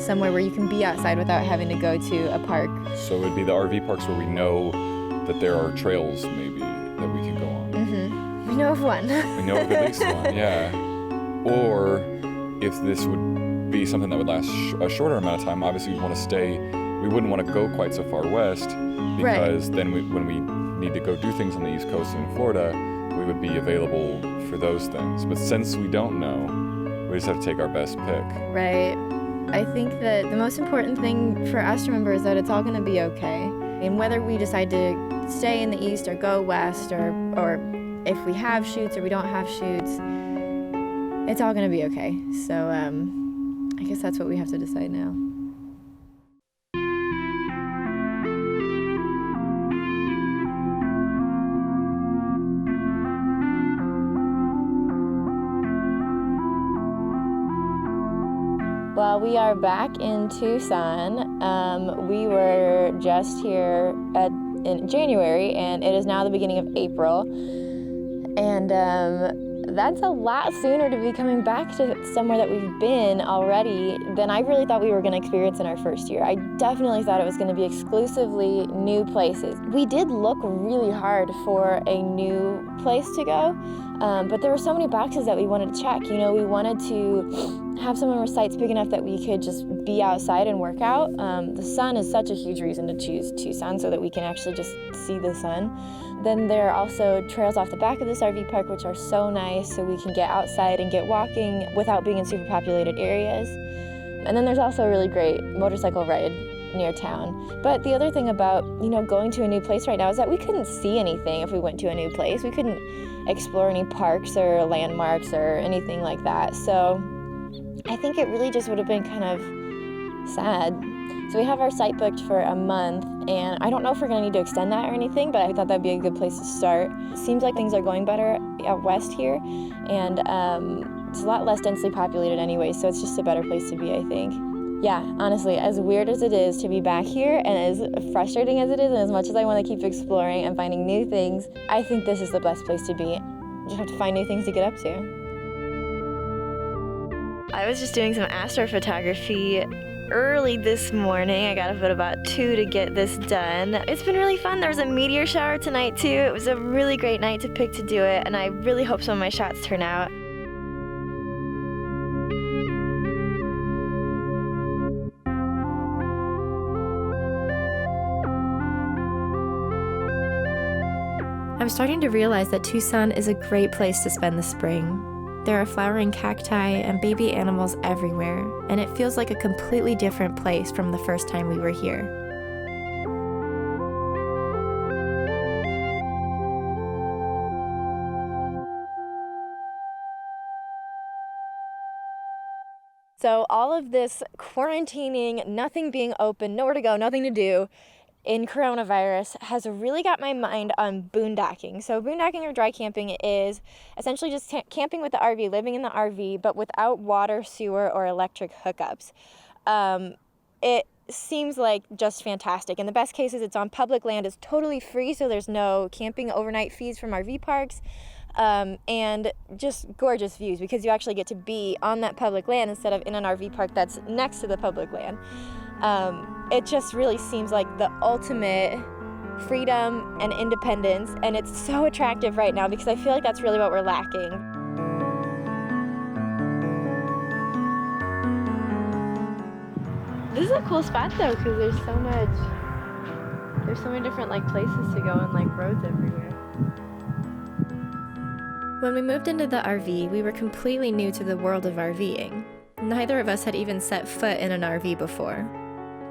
somewhere where you can be outside without having to go to a park. So it'd be the RV parks where we know that there are trails maybe that we can go on. Mm-hmm. We know of one. We know of at least one, yeah. Or if this would be something that would last a shorter amount of time, obviously we wouldn't want to go quite so far west because then when we need to go do things on the East Coast and in Florida, we would be available for those things. But since we don't know, we just have to take our best pick. Right. I think that the most important thing for us to remember is that it's all going to be okay. And whether we decide to stay in the east or go west, or if we have shoots or we don't have shoots, it's all going to be okay. So I guess that's what we have to decide now. Well, we are back in Tucson. We were just here in January, and it is now the beginning of April. And that's a lot sooner to be coming back to somewhere that we've been already than I really thought we were going to experience in our first year. I definitely thought it was going to be exclusively new places. We did look really hard for a new place to go, but there were so many boxes that we wanted to check. You know, we wanted to have some of our sites big enough that we could just be outside and work out. The sun is such a huge reason to choose Tucson, so that we can actually just see the sun. Then there are also trails off the back of this RV park, which are so nice, so we can get outside and get walking without being in super populated areas. And then there's also a really great motorcycle ride near town. But the other thing about, you know, going to a new place right now is that we couldn't see anything if we went to a new place. We couldn't explore any parks or landmarks or anything like that. So I think it really just would have been kind of sad. So we have our site booked for a month, and I don't know if we're going to need to extend that or anything, but I thought that'd be a good place to start. It seems like things are going better out west here, and it's a lot less densely populated anyway, so it's just a better place to be, I think. Yeah, honestly, as weird as it is to be back here, and as frustrating as it is, and as much as I want to keep exploring and finding new things, I think this is the best place to be. You just have to find new things to get up to. I was just doing some astrophotography early this morning. I got up at about 2 to get this done. It's been really fun. There was a meteor shower tonight too. It was a really great night to pick to do it, and I really hope some of my shots turn out. I'm starting to realize that Tucson is a great place to spend the spring. There are flowering cacti and baby animals everywhere, and it feels like a completely different place from the first time we were here. So all of this quarantining, nothing being open, nowhere to go, nothing to do in coronavirus has really got my mind on boondocking. So boondocking or dry camping is essentially just camping with the RV, living in the RV, but without water, sewer, or electric hookups. It seems like just fantastic. In the best cases, it's on public land, it's totally free, so there's no camping overnight fees from RV parks. And just gorgeous views because you actually get to be on that public land instead of in an RV park that's next to the public land. It just really seems like the ultimate freedom and independence, and it's so attractive right now because I feel like that's really what we're lacking. This is a cool spot though because there's so many different like places to go and like roads everywhere. When we moved into the RV, we were completely new to the world of RVing. Neither of us had even set foot in an RV before.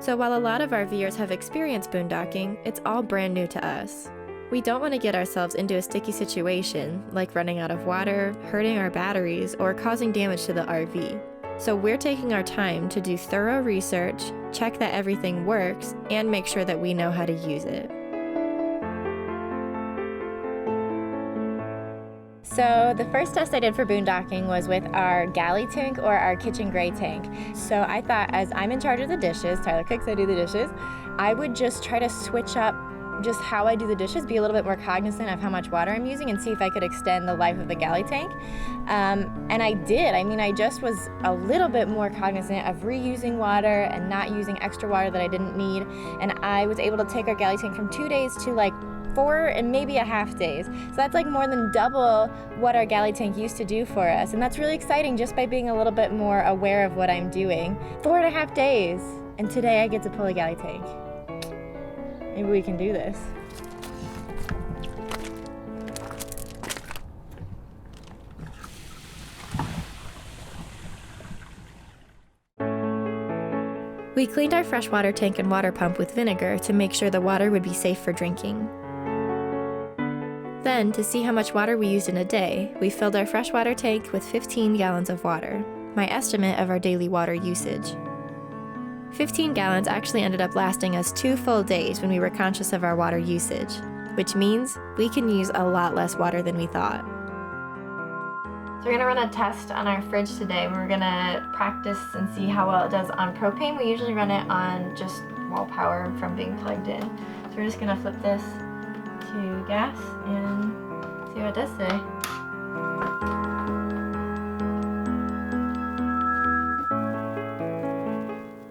So while a lot of RVers have experienced boondocking, it's all brand new to us. We don't want to get ourselves into a sticky situation, like running out of water, hurting our batteries, or causing damage to the RV. So we're taking our time to do thorough research, check that everything works, and make sure that we know how to use it. So the first test I did for boondocking was with our galley tank or our kitchen gray tank. So I thought, as I'm in charge of the dishes, Tyler cooks, I do the dishes, I would just try to switch up just how I do the dishes, be a little bit more cognizant of how much water I'm using, and see if I could extend the life of the galley tank. And I did. I mean, I just was a little bit more cognizant of reusing water and not using extra water that I didn't need. And I was able to take our galley tank from 2 days to like 4 and maybe a half days. So that's like more than double what our galley tank used to do for us. And that's really exciting just by being a little bit more aware of what I'm doing. 4.5 days. And today I get to pull a galley tank. Maybe we can do this. We cleaned our freshwater tank and water pump with vinegar to make sure the water would be safe for drinking. Then, to see how much water we used in a day, we filled our freshwater tank with 15 gallons of water, my estimate of our daily water usage. 15 gallons actually ended up lasting us 2 full days when we were conscious of our water usage, which means we can use a lot less water than we thought. So we're gonna run a test on our fridge today. We're gonna practice and see how well it does on propane. We usually run it on just wall power from being plugged in. So we're just gonna flip this to gas and see how it does today.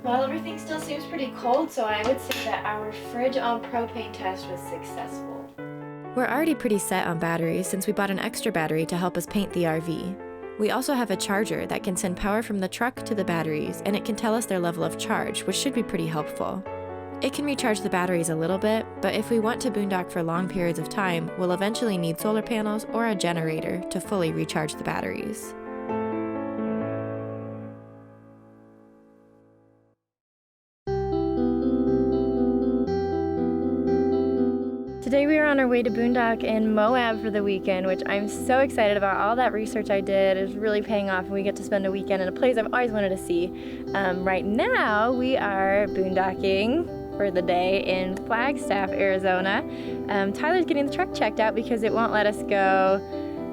Well, everything still seems pretty cold, so I would say that our fridge on propane test was successful. We're already pretty set on batteries since we bought an extra battery to help us paint the RV. We also have a charger that can send power from the truck to the batteries, and it can tell us their level of charge, which should be pretty helpful. It can recharge the batteries a little bit, but if we want to boondock for long periods of time, we'll eventually need solar panels or a generator to fully recharge the batteries. Today we are on our way to boondock in Moab for the weekend, which I'm so excited about. All that research I did is really paying off, and we get to spend a weekend in a place I've always wanted to see. Right now we are boondocking for the day in Flagstaff, Arizona. Tyler's getting the truck checked out because it won't let us go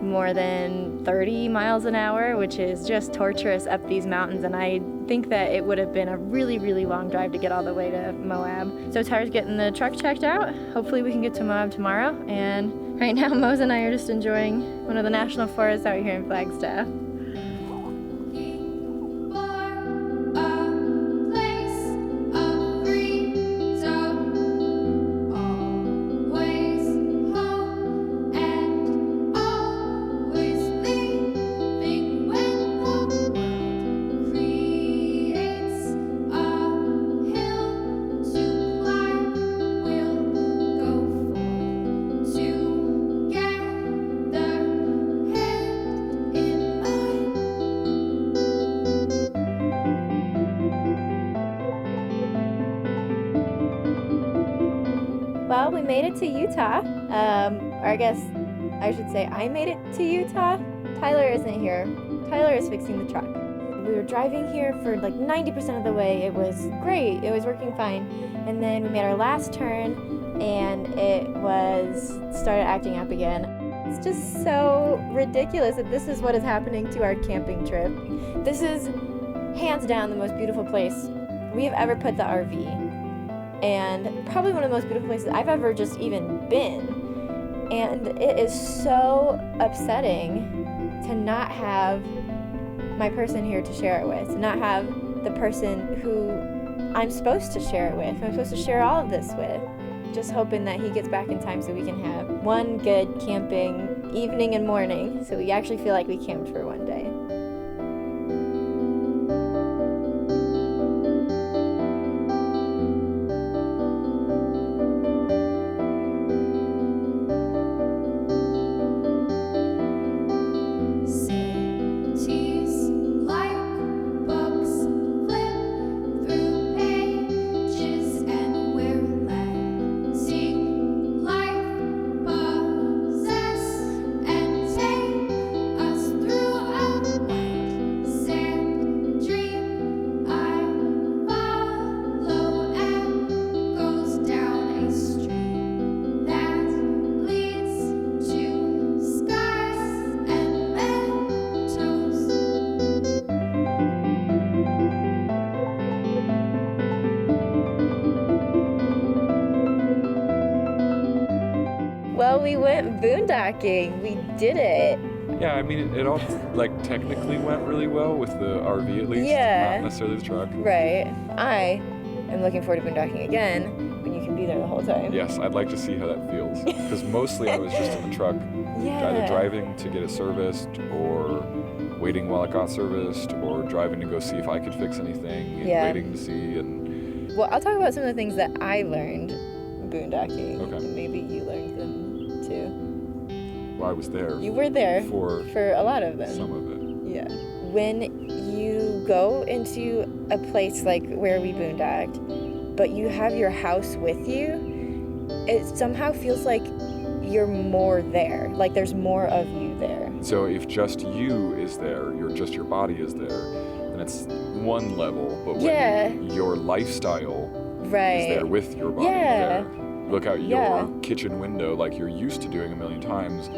more than 30 miles an hour, which is just torturous up these mountains, and I think that it would have been a really, really long drive to get all the way to Moab. So Tyler's getting the truck checked out. Hopefully we can get to Moab tomorrow, and right now Mose and I are just enjoying one of the national forests out here in Flagstaff. Well, we made it to Utah. Or I guess I should say I made it to Utah. Tyler isn't here. Tyler is fixing the truck. We were driving here for like 90% of the way. It was great. It was working fine. And then we made our last turn and it started acting up again. It's just so ridiculous that this is what is happening to our camping trip. This is hands down the most beautiful place we have ever put the RV. And probably one of the most beautiful places I've ever just even been. And it is so upsetting to not have my person here to share it with, to not have the person who I'm supposed to share it with, who I'm supposed to share all of this with. Just hoping that he gets back in time so we can have one good camping evening and morning, so we actually feel like we camped for one day. Well, we went boondocking. We did it. Yeah, I mean, it all like technically went really well with the RV at least. Yeah. Not necessarily the truck. Right. I am looking forward to boondocking again when you can be there the whole time. Yes, I'd like to see how that feels. Because mostly I was just in the truck, either driving to get it serviced or waiting while it got serviced or driving to go see if I could fix anything and waiting to see. And well, I'll talk about some of the things that I learned boondocking. Okay. And maybe you learned them too. well, I was there. You were there for a lot of them. some of it. Yeah. When you go into a place like where we boondocked, but you have your house with you, it somehow feels like you're more there. Like there's more of you there. So if just you is there, your body is there, then it's one level. But when your lifestyle is there with your body there, look out your kitchen window like you're used to doing a million times,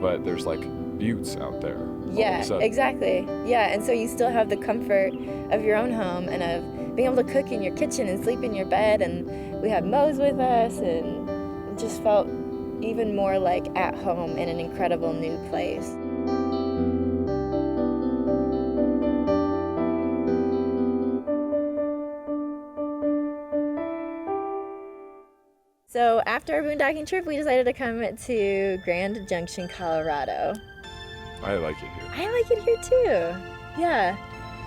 but there's like buttes out there. Yeah, of a sudden. exactly. Yeah, and so you still have the comfort of your own home and of being able to cook in your kitchen and sleep in your bed. And we had Mose with us, and it just felt even more like at home in an incredible new place. So after our boondocking trip, we decided to come to Grand Junction, Colorado. I like it here. I like it here too. Yeah.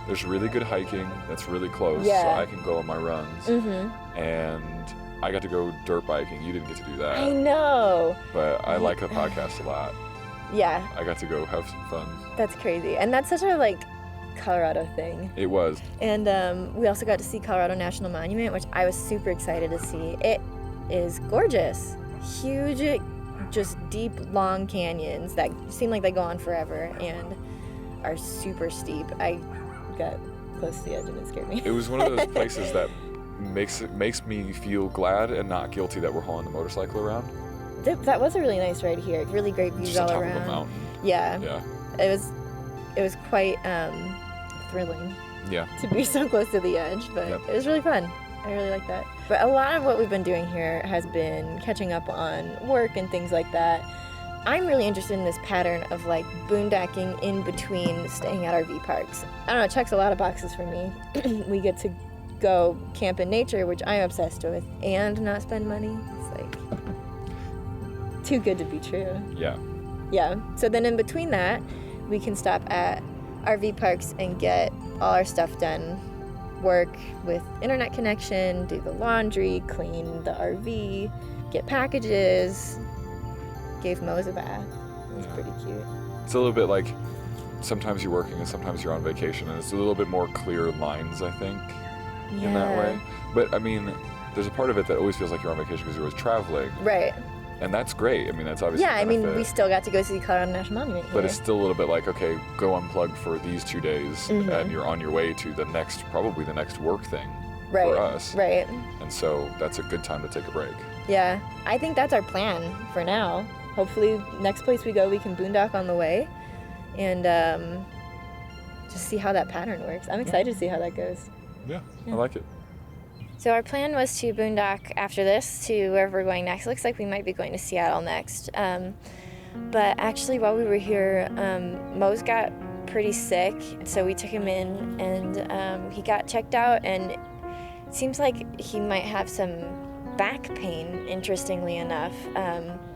There's really good hiking that's really close, so Yeah. I can go on my runs. Mm-hmm. And I got to go dirt biking. You didn't get to do that. I know. But I like the podcast a lot. Yeah, I got to go have some fun. that's crazy. And that's such a like Colorado thing. It was. And we also got to see Colorado National Monument, which I was super excited to see. It is gorgeous. Huge, just deep, long canyons that seem like they go on forever and are super steep. I got close to the edge and it scared me. It was one of those places that makes me feel glad and not guilty that we're hauling the motorcycle around. That was a really nice ride here. Really great views Just on all top around. of a mountain. Yeah, Yeah. it was quite thrilling Yeah. to be so close to the edge, but Yep. it was really fun. I really like that. But a lot of what we've been doing here has been catching up on work and things like that. I'm really interested in this pattern of like boondocking in between staying at RV parks. I don't know, it checks a lot of boxes for me. We get to go camp in nature, which I'm obsessed with, and not spend money. It's like too good to be true. Yeah. Yeah. So then in between that, we can stop at RV parks and get all our stuff done. Work with internet connection, do the laundry, clean the RV, get packages. Gave Mose a bath. It was Yeah. pretty cute. It's a little bit like sometimes you're working and sometimes you're on vacation, and it's a little bit more clear lines, I think, in that way. But I mean, there's a part of it that always feels like you're on vacation because you're always traveling, Right. and that's great. I mean, that's obviously Yeah, I mean, benefit. we still got to go see Colorado National Monument here. But it's still a little bit like, okay, go unplug for these 2 days, Mhm. and you're on your way to probably the next work thing right. for us. Right. And so that's a good time to take a break. Yeah. I think that's our plan for now. Hopefully, next place we go, we can boondock on the way, and just see how that pattern works. I'm excited to see how that goes. Yeah, Yeah. I like it. So our plan was to boondock after this to wherever we're going next. Looks like we might be going to Seattle next. But actually, while we were here, Mose got pretty sick, so we took him in, and he got checked out, and it seems like he might have some back pain, interestingly enough,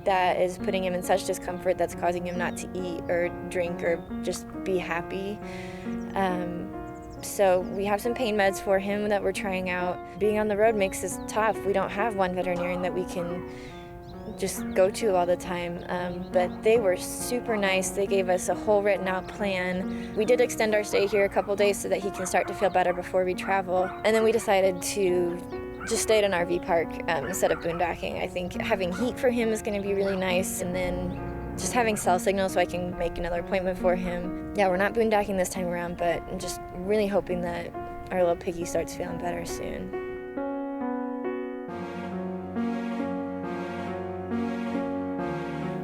that is putting him in such discomfort that's causing him not to eat or drink or just be happy. So we have some pain meds for him that we're trying out. Being on the road makes this tough. We don't have one veterinarian that we can just go to all the time, but they were super nice. They gave us a whole written out plan. We did extend our stay here a couple days so that he can start to feel better before we travel. And then we decided to just stay at an RV park instead of boondocking. I think having heat for him is going to be really nice, and then just having cell signal so I can make another appointment for him. Yeah, we're not boondocking this time around, but I'm just really hoping that our little piggy starts feeling better soon.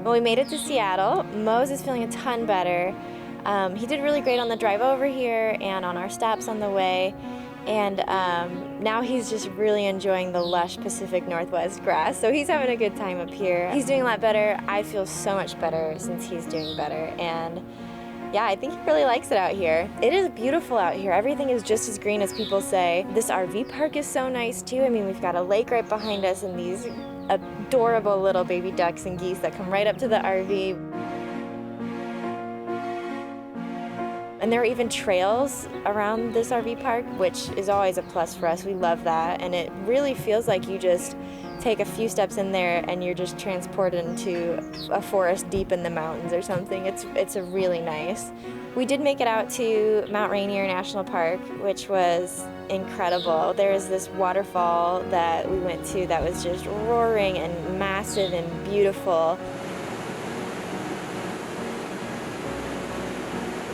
Well, we made it to Seattle. Mose is feeling a ton better. He did really great on the drive over here and on our stops on the way. And now he's just really enjoying the lush Pacific Northwest grass. So he's having a good time up here. He's doing a lot better. I feel so much better since he's doing better. And yeah, I think he really likes it out here. It is beautiful out here. Everything is just as green as people say. This RV park is so nice too. I mean, we've got a lake right behind us and these adorable little baby ducks and geese that come right up to the RV. And there are even trails around this RV park, which is always a plus for us. We love that. And it really feels like you just take a few steps in there and you're just transported into a forest deep in the mountains or something. It's a really nice. We did make it out to Mount Rainier National Park, which was incredible. There is this waterfall that we went to that was just roaring and massive and beautiful.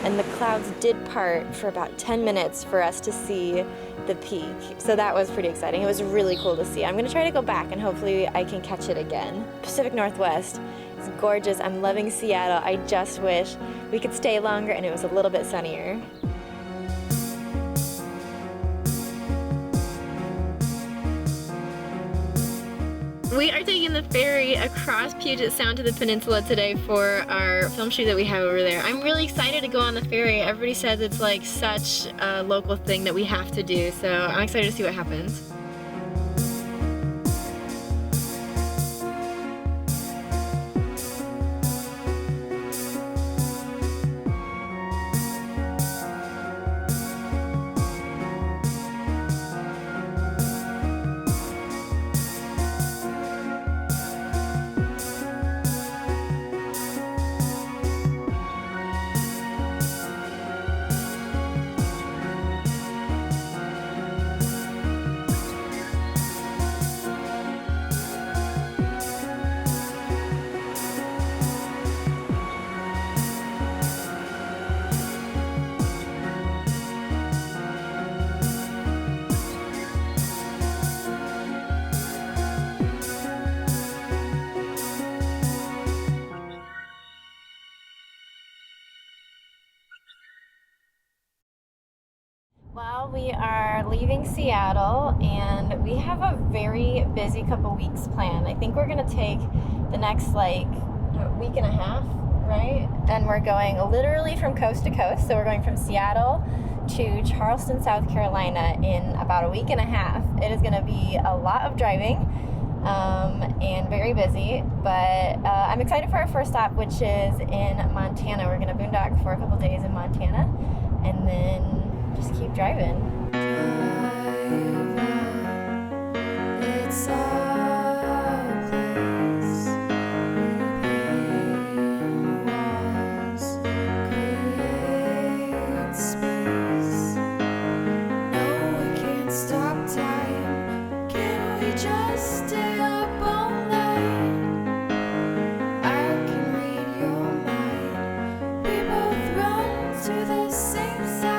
And the clouds did part for about 10 minutes for us to see the peak. So that was pretty exciting. It was really cool to see. I'm gonna try to go back and hopefully I can catch it again. Pacific Northwest, it's gorgeous. I'm loving Seattle. I just wish we could stay longer and it was a little bit sunnier. We are taking the ferry across Puget Sound to the peninsula today for our film shoot that we have over there. I'm really excited to go on the ferry. Everybody says it's like such a local thing that we have to do, so I'm excited to see what happens. Well, we are leaving Seattle and we have a very busy couple weeks planned. I think we're gonna take the next like week and a half, right? And we're going literally from coast to coast. So we're going from Seattle to Charleston, South Carolina in about a week and a half. It is gonna be a lot of driving and very busy, but I'm excited for our first stop, which is in Montana. We're gonna boondock for a couple days in Montana and then just keep driving. It's our place. Walls create space. No, we can't stop time. Can we just stay up all night? I can read your mind. We both run to the same side.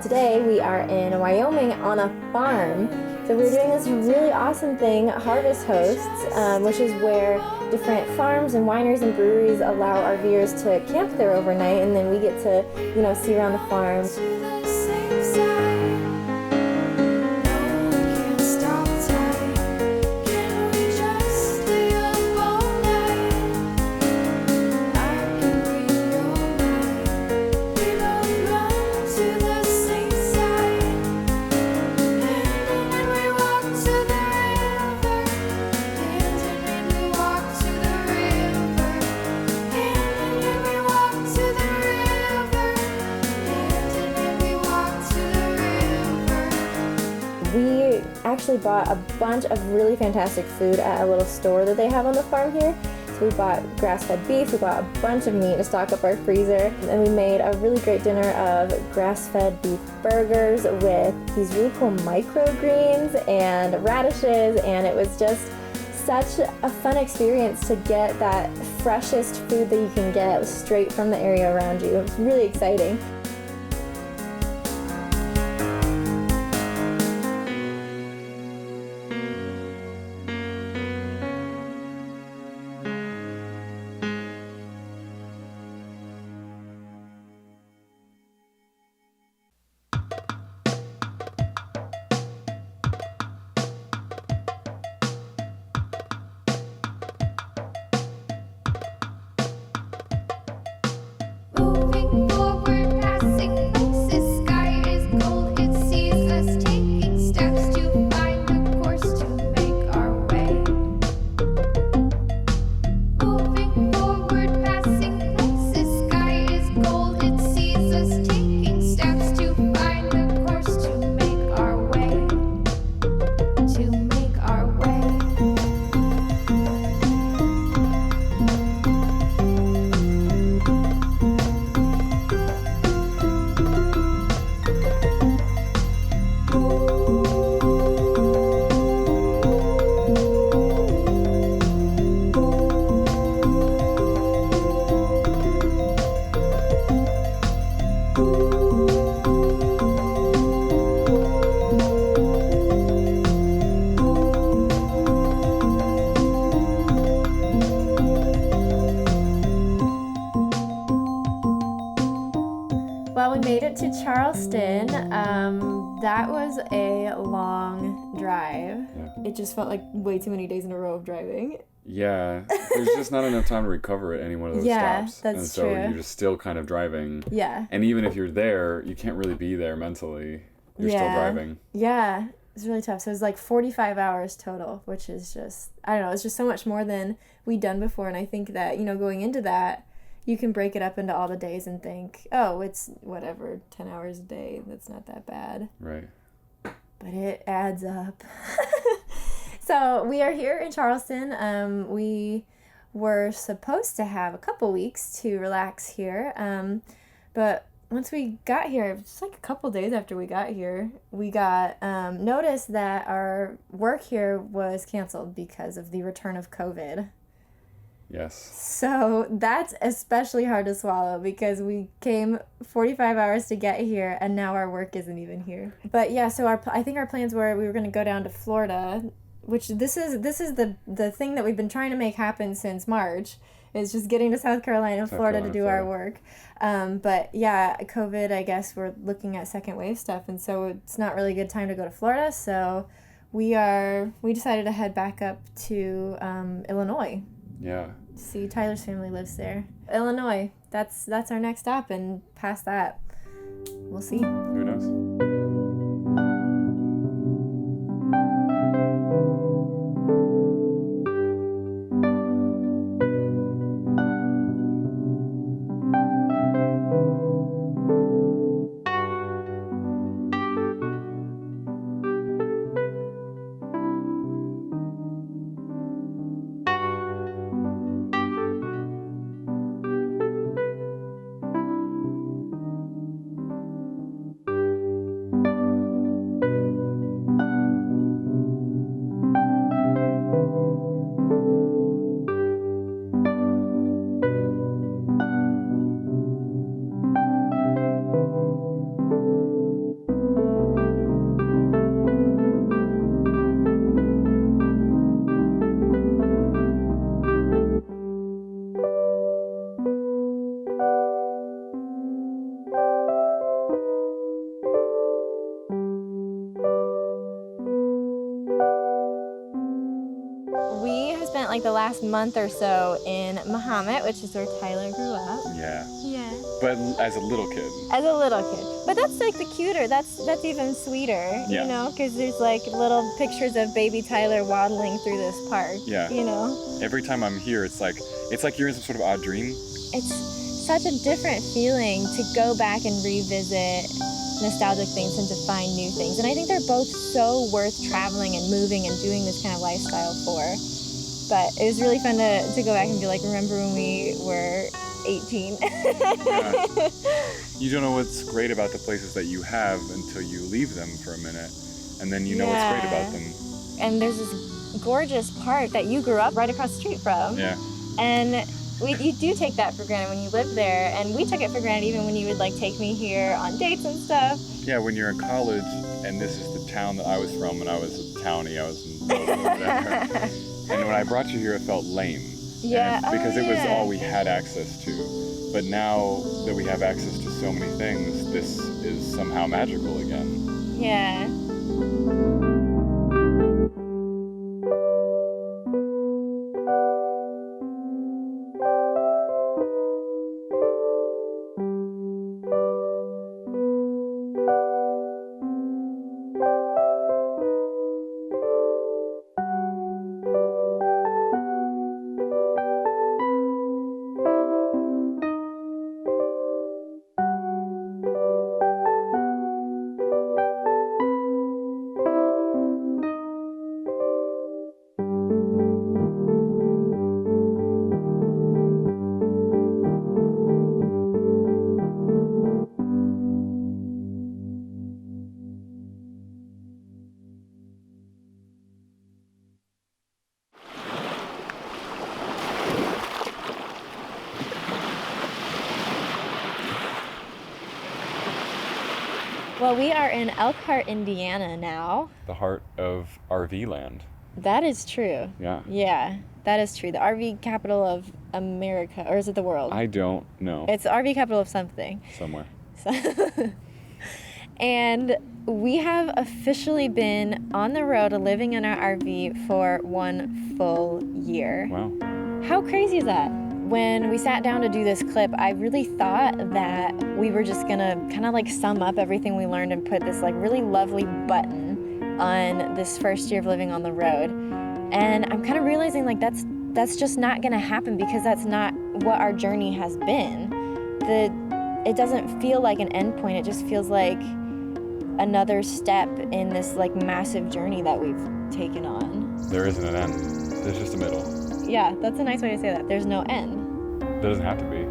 Today we are in Wyoming on a farm. So we're doing this really awesome thing, Harvest Hosts, which is where different farms and wineries and breweries allow RVers to camp there overnight, and then we get to, see around the farm. To the same side. No, we can't stop time. Can we just stay up all night? I can read your mind. We both run to the same side. Hand in hand we walk to the river. Hand in hand we walk to the river. Hand in hand we walk to the river. Hand in hand we walk to the river. We actually bought a bunch of really fantastic food at a little store that they have on the farm here. So we bought grass-fed beef, we bought a bunch of meat to stock up our freezer, and we made a really great dinner of grass-fed beef burgers with these really cool microgreens and radishes, and it was just such a fun experience to get that freshest food that you can get straight from the area around you. It was really exciting. Moving forward past to Charleston. That was a long drive. It just felt like way too many days in a row of driving. Yeah, there's just not enough time to recover at any one of those Yeah, stops. that's and so true. you're just still kind of driving. Yeah. And even if you're there, you can't really be there mentally. You're still driving. Yeah. It's really tough. So it was like 45 hours total, which is just, I don't know, it's just so much more than we'd done before. And I think that, you know, going into that, you can break it up into all the days and think, oh, it's whatever, 10 hours a day. That's not that bad. Right. But it adds up. So we are here in Charleston. We were supposed to have a couple weeks to relax here. But once we got here, just like a couple days after we got here, we got notice that our work here was canceled because of the return of COVID. Yes. So that's especially hard to swallow because we came 45 hours to get here and now our work isn't even here. But yeah, so I think our plans were we were going to go down to Florida, which this is the thing that we've been trying to make happen since March. Is just getting to South Carolina, Florida to do our work. But yeah, COVID, I guess we're looking at second wave stuff, and so it's not really a good time to go to Florida. So we decided to head back up to Illinois. Yeah. See, Tyler's family lives there. Illinois, that's our next stop, and past that, we'll see. Who knows? Like the last month or so in Mahomet, which is where Tyler grew up. Yeah. Yeah. But as a little kid. As a little kid. But that's like the cuter, that's even sweeter, Yeah. you know, because there's like little pictures of baby Tyler waddling through this park. Yeah. You know? Every time I'm here, it's like you're in some sort of odd dream. It's such a different feeling to go back and revisit nostalgic things and to find new things. And I think they're both so worth traveling and moving and doing this kind of lifestyle for. But it was really fun to go back and be like, remember when we were 18? Yeah. You don't know what's great about the places that you have until you leave them for a minute. And then you know what's great about them. And there's this gorgeous park that you grew up right across the street from. Yeah. And you do take that for granted when you live there. And we took it for granted even when you would like take me here on dates and stuff. Yeah, when you're in college and this is the town that I was from when I was a townie, I was in whatever. And when I brought you here, it felt lame. Yeah, because it was all we had access to. But now that we have access to so many things, this is somehow magical again. Yeah. Well, we are in Elkhart, Indiana now. The heart of RV land. That is true. Yeah. Yeah, that is true. The RV capital of America, or is it the world? I don't know. It's the RV capital of something. Somewhere. So And we have officially been on the road living in our RV for 1 full year. Wow. How crazy is that? When we sat down to do this clip, I really thought that we were just gonna kind of like sum up everything we learned and put this like really lovely button on this first year of living on the road. And I'm kind of realizing like that's just not gonna happen because that's not what our journey has been. It doesn't feel like an end point, it just feels like another step in this like massive journey that we've taken on. There isn't an end. There's just a middle. Yeah, that's a nice way to say that. There's no end. There doesn't have to be.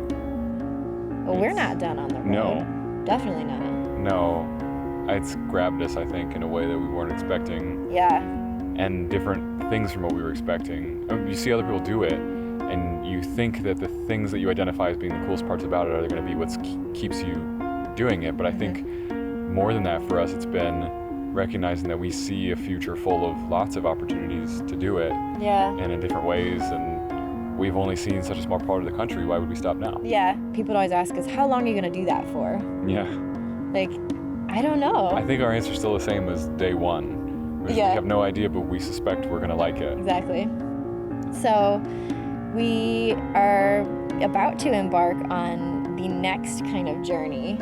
Well, we're It's- not done on the road. No. Definitely not. No. It's grabbed us, I think, in a way that we weren't expecting, Yeah. and different things from what we were expecting. I mean, you see other people do it, and you think that the things that you identify as being the coolest parts about it are going to be what keeps you doing it. But I think more than that, for us, it's been recognizing that we see a future full of lots of opportunities to do it, Yeah. and in different ways, and we've only seen such a small part of the country. Why would we stop now? Yeah. People always ask us, how long are you going to do that for? Yeah. Like, I don't know. I think our answer's still the same as day one. We Yeah. have no idea, but we suspect we're going to like it. Exactly. So we are about to embark on the next kind of journey.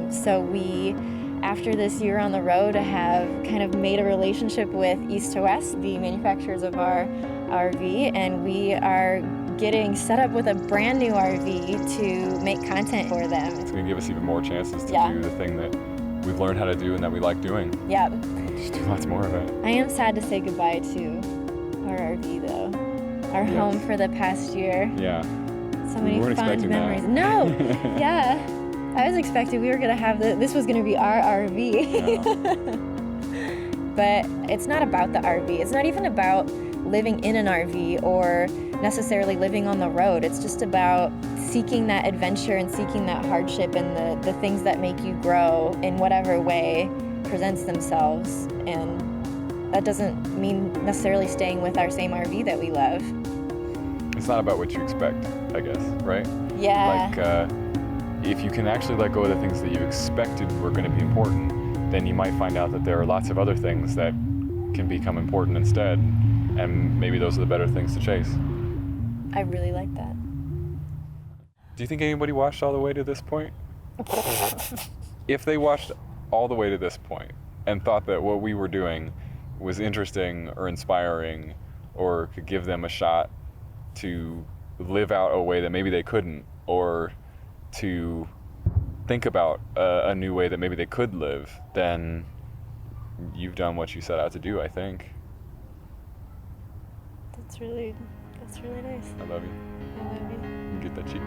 So we, after this year on the road, have kind of made a relationship with East to West, the manufacturers of our RV, and we are getting set up with a brand new RV to make content for them. It's going to give us even more chances to Yeah. do the thing that we've learned how to do and that we like doing. Yeah. Just do lots more of it. I am sad to say goodbye to our RV though. Our Yes. home for the past year. Yeah. So many weren't fond expecting that. memories. No. Yeah. I was expecting we were gonna have this was gonna be our RV. But it's not about the RV. It's not even about living in an RV or necessarily living on the road. It's just about seeking that adventure and seeking that hardship and the things that make you grow in whatever way presents themselves. And that doesn't mean necessarily staying with our same RV that we love. It's not about what you expect, I guess, right? Yeah. Like, if you can actually let go of the things that you expected were going to be important, then you might find out that there are lots of other things that can become important instead, and maybe those are the better things to chase. I really like that. Do you think anybody watched all the way to this point? If they watched all the way to this point and thought that what we were doing was interesting or inspiring or could give them a shot to live out a way that maybe they couldn't, or to think about a new way that maybe they could live, then you've done what you set out to do, I think. That's really nice. I love you. I love you. Get that cheek.